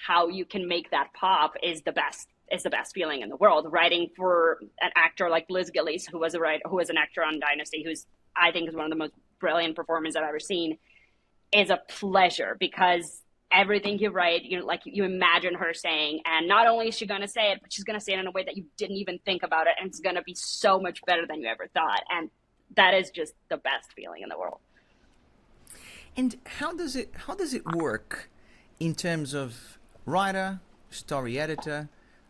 how you can make that pop is the best feeling in the world. Writing for an actor like Liz Gillies, who was an actor on Dynasty, who's, I think, is one of the most brilliant performers I've ever seen, is a pleasure, because everything you write, like you imagine her saying, and not only is she going to say it, but she's going to say it in a way that you didn't even think about it, and it's going to be so much better than you ever thought. And that is just the best feeling in the world. And how does it work in terms of writer, story editor,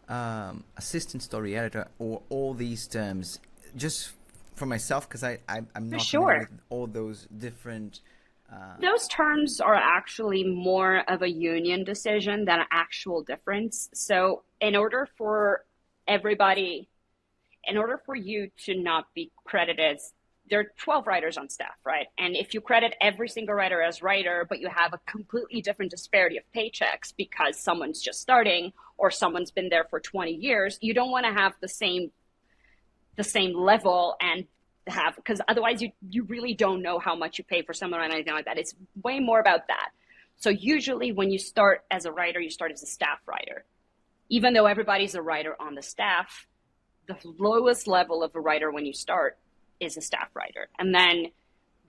assistant story editor, or all these terms? Just for myself, because I'm not familiar with all those different. Those terms are actually more of a union decision than an actual difference. So in order for you to not be credited, there are 12 writers on staff, right? And if you credit every single writer as writer, but you have a completely different disparity of paychecks because someone's just starting or someone's been there for 20 years, you don't want to have the same level and have, because otherwise you really don't know how much you pay for someone or anything like that. It's way more about that. So usually when you start as a writer, you start as a staff writer. Even though everybody's a writer on the staff, the lowest level of a writer when you start is a staff writer. And then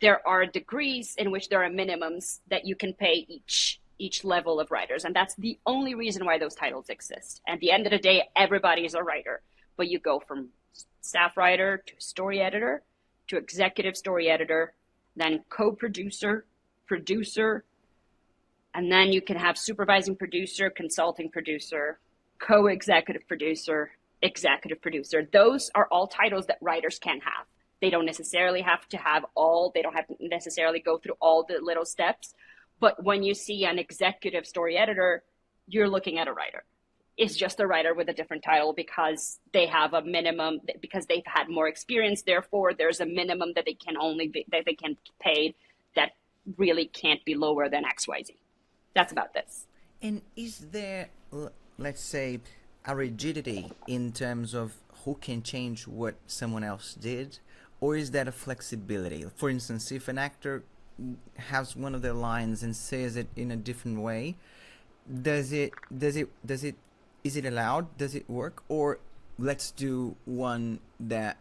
there are degrees in which there are minimums that you can pay each level of writers. And that's the only reason why those titles exist. At the end of the day, everybody is a writer, but you go from staff writer to story editor to executive story editor, then co-producer, producer, and then you can have supervising producer, consulting producer, co-executive producer, executive producer. Those are all titles that writers can have. They don't necessarily have to have all, they don't have to necessarily go through all the little steps, but when you see an executive story editor, you're looking at a writer. Is just a writer with a different title because they have a minimum, because they've had more experience. Therefore, there's a minimum that they can pay that really can't be lower than XYZ. That's about this. And is there, let's say, a rigidity in terms of who can change what someone else did, or is that a flexibility? For instance, if an actor has one of their lines and says it in a different way, is it allowed? Does it work? Or let's do a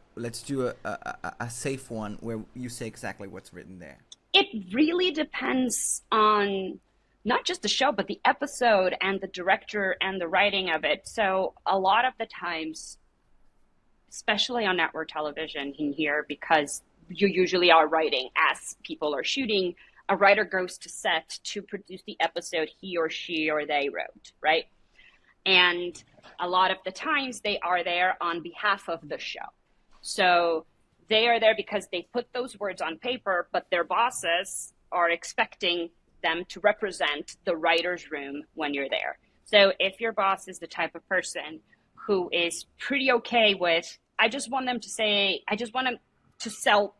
safe one where you say exactly what's written there? It really depends on not just the show, but the episode and the director and the writing of it. So a lot of the times, especially on network television in here, because you usually are writing as people are shooting, a writer goes to set to produce the episode he or she or they wrote, right? And a lot of the times they are there on behalf of the show. So they are there because they put those words on paper, but their bosses are expecting them to represent the writer's room when you're there. So if your boss is the type of person who is pretty okay with, I just want them to sell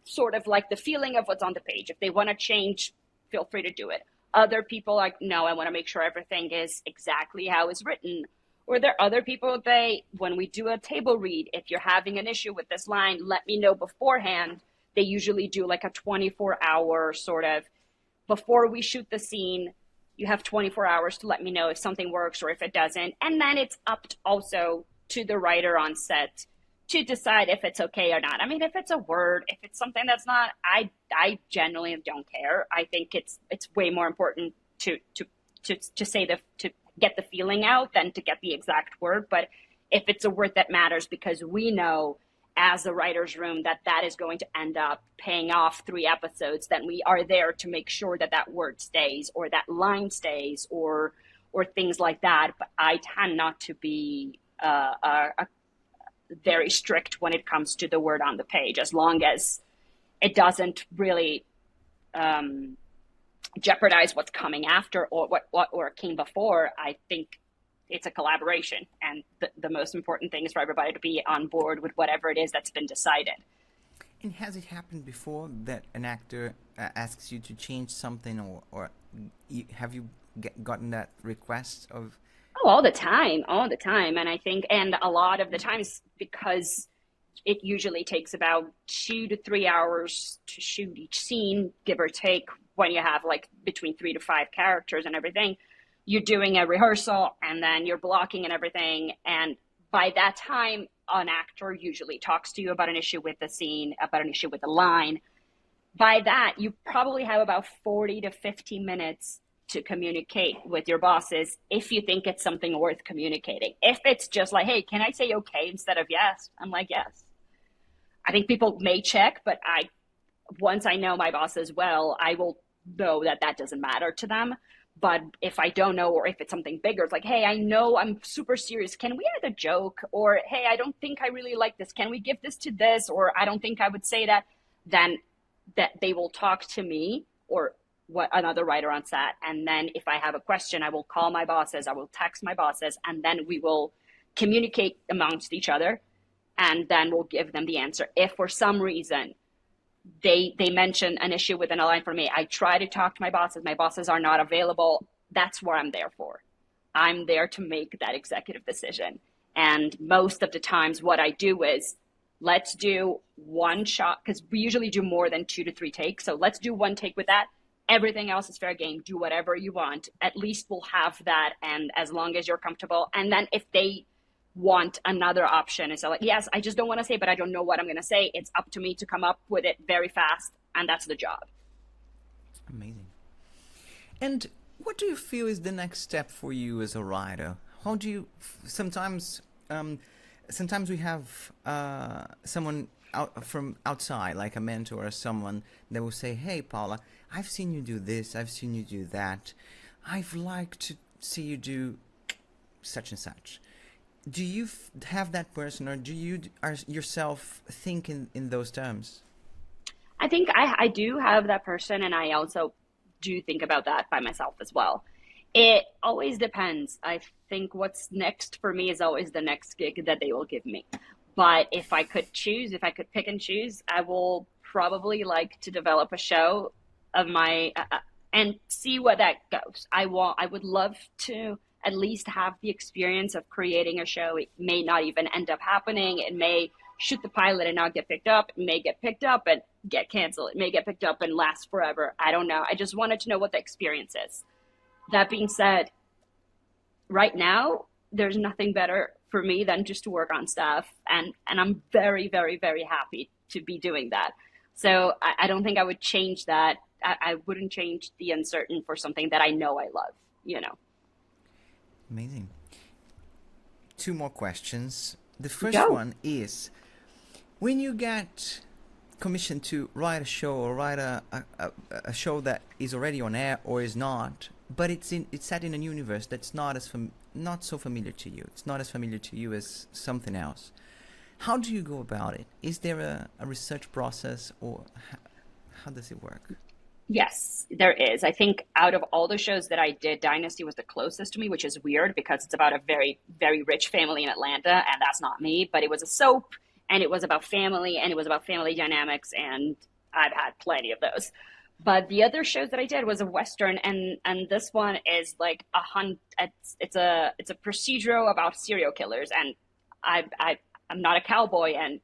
sort of like the feeling of what's on the page. If they want to change, feel free to do it. Other people like, no, I want to make sure everything is exactly how it's written. Or there are other people, when we do a table read, if you're having an issue with this line, let me know beforehand. They usually do like a 24-hour sort of, before we shoot the scene, you have 24 hours to let me know if something works or if it doesn't. And then it's up also to the writer on set to decide if it's okay or not. I mean, if it's a word, if it's something that's not, I generally don't care. I think it's way more important to get the feeling out than to get the exact word. But if it's a word that matters, because we know as a writer's room that is going to end up paying off 3 episodes, then we are there to make sure that word stays or that line stays or things like that. But I tend not to be very strict when it comes to the word on the page, as long as it doesn't really jeopardize what's coming after or what came before. I think it's a collaboration, and the most important thing is for everybody to be on board with whatever it is that's been decided. And has it happened before that an actor asks you to change something, or have you gotten that request of? Oh, all the time. And I think, and a lot of the times, because it usually takes about 2 to 3 hours to shoot each scene, give or take, when you have like between 3 to 5 characters and everything, you're doing a rehearsal and then you're blocking and everything. And by that time, an actor usually talks to you about an issue with the scene, about an issue with the line. By that, you probably have about 40 to 50 minutes to communicate with your bosses if you think it's something worth communicating. If it's just like, hey, can I say okay instead of yes? I'm like, yes. I think people may check, but once I know my bosses well, I will know that that doesn't matter to them. But if I don't know, or if it's something bigger, it's like, hey, I know I'm super serious. Can we add a joke? Or, hey, I don't think I really like this. Can we give this to this? Or I don't think I would say that. Then that they will talk to me or what another writer on set. And then if I have a question, I will call my bosses. I will text my bosses, and then we will communicate amongst each other. And then we'll give them the answer. If for some reason they mention an issue within a line for me, I try to talk to my bosses. My bosses are not available. That's what I'm there for. I'm there to make that executive decision. And most of the times what I do is, let's do one shot, because we usually do more than 2 to 3 takes. So let's do one take with that. Everything else is fair game. Do whatever you want. At least we'll have that. And as long as you're comfortable. And then if they want another option, it's like, yes, I just don't want to say, but I don't know what I'm going to say. It's up to me to come up with it very fast. And that's the job. Amazing. And what do you feel is the next step for you as a writer? How do you, sometimes we have someone from outside, like a mentor or someone that will say, hey, Paula, I've seen you do this. I've seen you do that. I'd like to see you do such and such. Do you have that person, or do you yourself think in those terms? I think I do have that person, and I also do think about that by myself as well. It always depends. I think what's next for me is always the next gig that they will give me. But if I could choose, if I could pick and choose, I will probably like to develop a show of my and see where that goes. I would love to at least have the experience of creating a show. It may not even end up happening. It may shoot the pilot and not get picked up. It may get picked up and get canceled. It may get picked up and last forever. I don't know. I just wanted to know what the experience is. That being said, right now, there's nothing better for me than just to work on stuff. And I'm very, very, very happy to be doing that. So I don't think I would change that. I wouldn't change the uncertain for something that I know I love, you know. Amazing. 2 more questions. The first one is, when you get commissioned to write a show or write a show that is already on air or is not, but it's set in a universe that's not so familiar to you. It's not as familiar to you as something else. How do you go about it? Is there a research process, or how does it work? Yes, there is. I think out of all the shows that I did, Dynasty was the closest to me, which is weird because it's about a very, very rich family in Atlanta, and that's not me. But it was a soap, and it was about family, and it was about family dynamics, and I've had plenty of those. But the other shows that I did was a Western, and this one is like a hunt. It's a procedural about serial killers, and I'm not a cowboy, and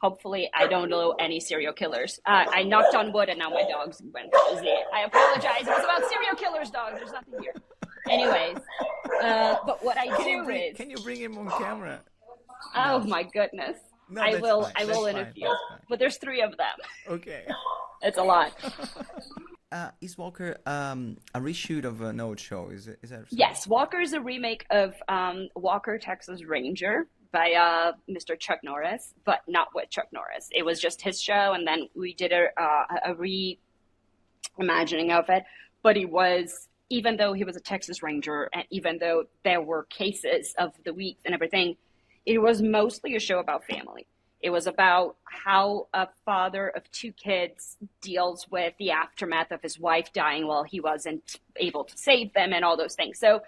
hopefully I don't know any serial killers. I knocked on wood and now my dogs went crazy. I apologize. It was about serial killers, dogs. There's nothing here. Anyways, but what I do is... Can you bring him on camera? Oh, my goodness. No, I will fine. in a few. But there's 3 of them. Okay. It's a lot. Is Walker a reshoot of an old show? Is that? Yes, Walker is a remake of Walker, Texas Ranger by Mr. Chuck Norris, but not with Chuck Norris. It was just his show, and then we did a reimagining of it. But he was, even though he was a Texas Ranger, and even though there were cases of the week and everything, it was mostly a show about family. It was about how a father of 2 kids deals with the aftermath of his wife dying while he wasn't able to save them and all those things. So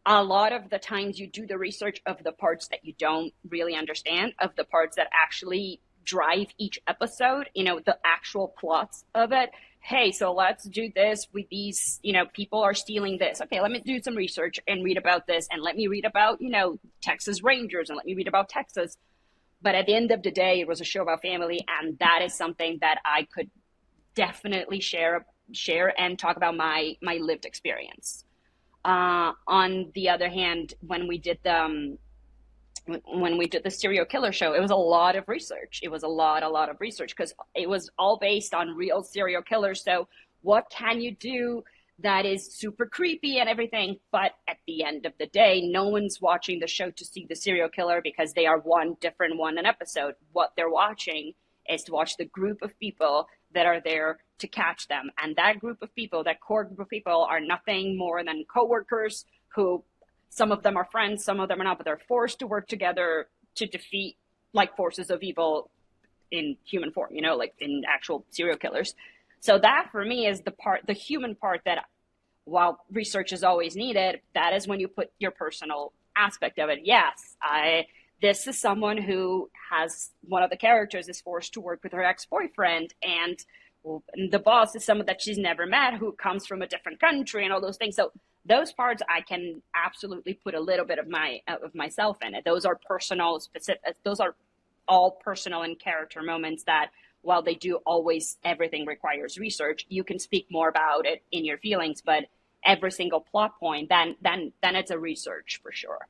a lot of the times you do the research of the parts that you don't really understand, of the parts that actually drive each episode, you know, the actual plots of it. Hey, so let's do this with these, you know, people are stealing this. Okay, let me do some research and read about this. And let me read about, you know, Texas Rangers, and let me read about Texas. But at the end of the day, it was a show about family. And that is something that I could definitely share and talk about my lived experience. On the other hand, when we did the serial killer show, it was a lot of research. It was a lot of research because it was all based on real serial killers. So what can you do that is super creepy and everything. But at the end of the day, no one's watching the show to see the serial killer because they are one different one an episode. What they're watching is to watch the group of people that are there to catch them. And that group of people, that core group of people, are nothing more than coworkers who, some of them are friends, some of them are not, but they're forced to work together to defeat like forces of evil in human form, you know, like in actual serial killers. So that for me is the human part that, while research is always needed, that is when you put your personal aspect of it. Yes, this is someone who has, one of the characters is forced to work with her ex-boyfriend, and the boss is someone that she's never met who comes from a different country and all those things. So those parts I can absolutely put a little bit of myself in it. Those are personal, specific. Those are all personal and character moments that, while they do always, everything requires research, you can speak more about it in your feelings, but every single plot point, then it's a research for sure.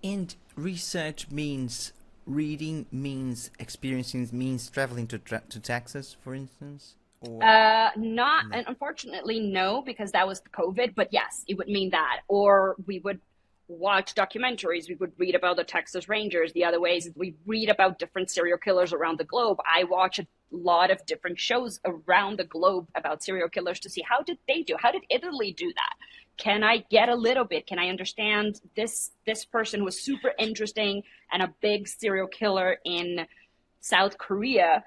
And research means reading, means experiencing, means traveling to Texas, for instance? Or not, and unfortunately, no, because that was the COVID, but yes, it would mean that. Or we would watch documentaries, we would read about the Texas Rangers. The other ways, we read about different serial killers around the globe. I watch a lot of different shows around the globe about serial killers to see how did they do, how did Italy do that? Can I get a little bit? Can I understand this person was super interesting and a big serial killer in South Korea?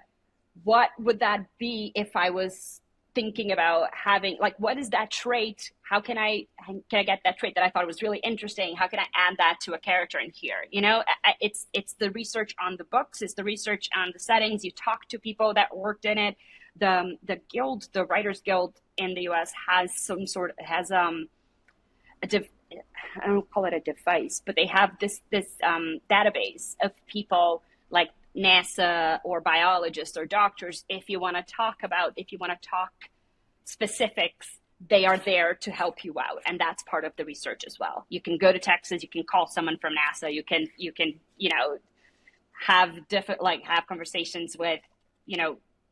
What would that be if I was thinking about having, like, what is that trait? How can I get that trait that I thought was really interesting? How can I add that to a character in here? You know, it's the research on the books, it's the research on the settings. You talk to people that worked in it. The guild, the Writers Guild in the US has I don't call it a device, but they have this database of people like NASA or biologists or doctors. If you want to talk specifics, they are there to help you out, and that's part of the research as well. You can go to Texas, you can call someone from NASA, you can have have conversations with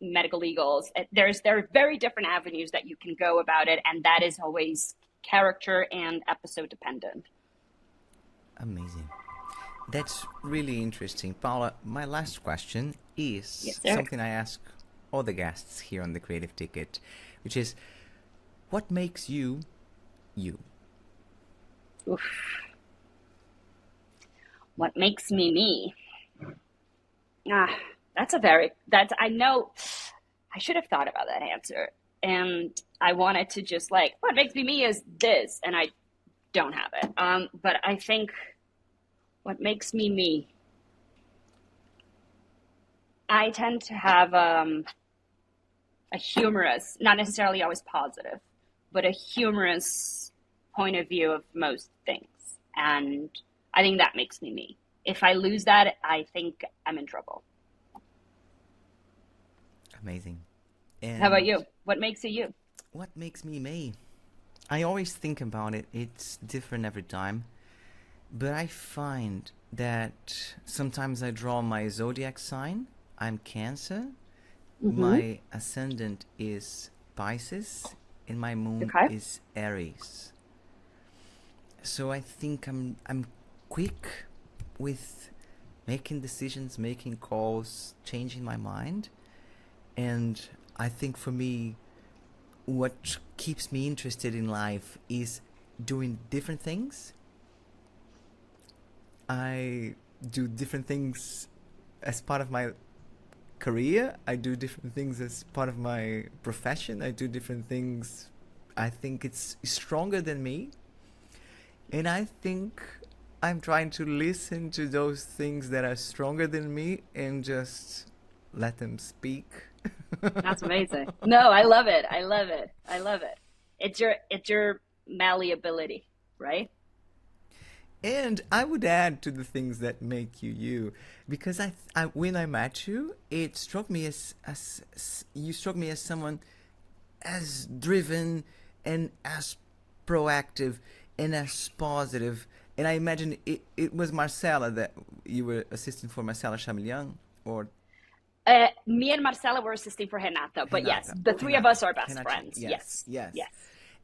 medical legals. There are very different avenues that you can go about it, and that is always character and episode dependent. Amazing. That's really interesting. Paula, my last question is Yes, something I ask all the guests here on the Creative Ticket, which is, what makes you, you? Oof. What makes me? I know I should have thought about that answer. And I wanted to just what makes me is this, and I don't have it. But I think what makes me, I tend to have a humorous, not necessarily always positive, but a humorous point of view of most things. And I think that makes me. If I lose that, I think I'm in trouble. Amazing. And how about you? What makes you? What makes me me? I always think about it. It's different every time. But I find that sometimes I draw my zodiac sign. I'm Cancer. Mm-hmm. My ascendant is Pisces. And my moon is Aries. So I think I'm quick with making decisions, making calls, changing my mind. And I think for me, what keeps me interested in life is doing different things. I do different things as part of my career. I do different things as part of my profession. I do different things. I think it's stronger than me. And I think I'm trying to listen to those things that are stronger than me and just let them speak. That's amazing. No, I love it. I love it. I love it. It's your malleability, right? And I would add to the things that make you you, because I when I met you, it struck me as you struck me as someone as driven and as proactive and as positive. And I imagine it was Marcela that you were assisting for, Marcela Chamillon, or me and Marcela were assisting for Renata, but yes, the three of us are best friends. Yes.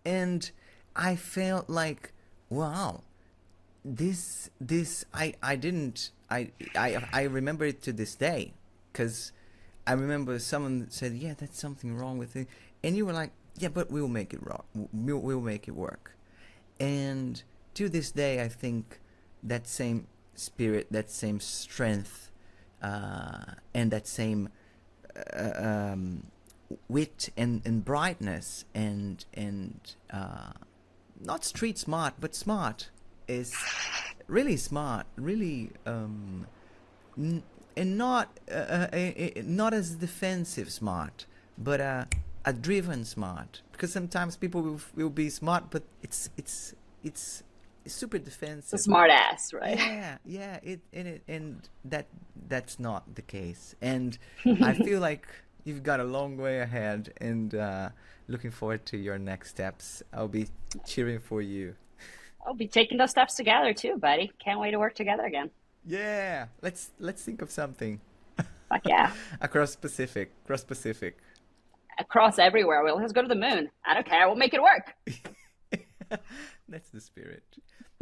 And I felt like, wow, I remember it to this day, because I remember someone said, yeah, that's something wrong with it. And you were like, yeah, but we'll make it wrong. We'll make it work. And to this day, I think that same spirit, that same strength, and that same wit and brightness and not street smart, but smart, is really smart, really and not as defensive smart, but a driven smart. Because sometimes people will be smart, but it's super defensive. It's a smart ass, right? Yeah. And that's not the case. And I feel like you've got a long way ahead, and looking forward to your next steps. I'll be cheering for you. I'll be taking those steps together too, buddy. Can't wait to work together again. Yeah, let's think of something. Fuck yeah. Cross Pacific. Across everywhere. Let's go to the moon. I don't care. We'll make it work. That's the spirit.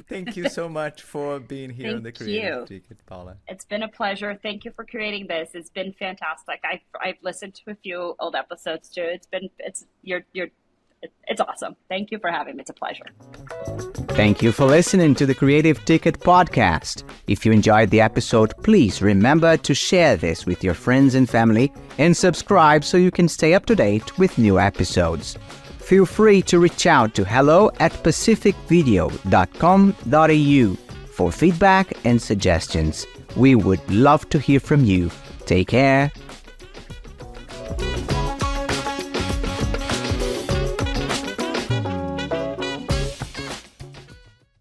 Thank you so much for being here on the Creative Ticket, Paula. It's been a pleasure. Thank you for creating this. It's been fantastic. I've listened to a few old episodes too. It's awesome. Thank you for having me. It's a pleasure. Thank you for listening to the Creative Ticket podcast. If you enjoyed the episode, please remember to share this with your friends and family and subscribe so you can stay up to date with new episodes. Feel free to reach out to hello@pacificvideo.com.au for feedback and suggestions. We would love to hear from you. Take care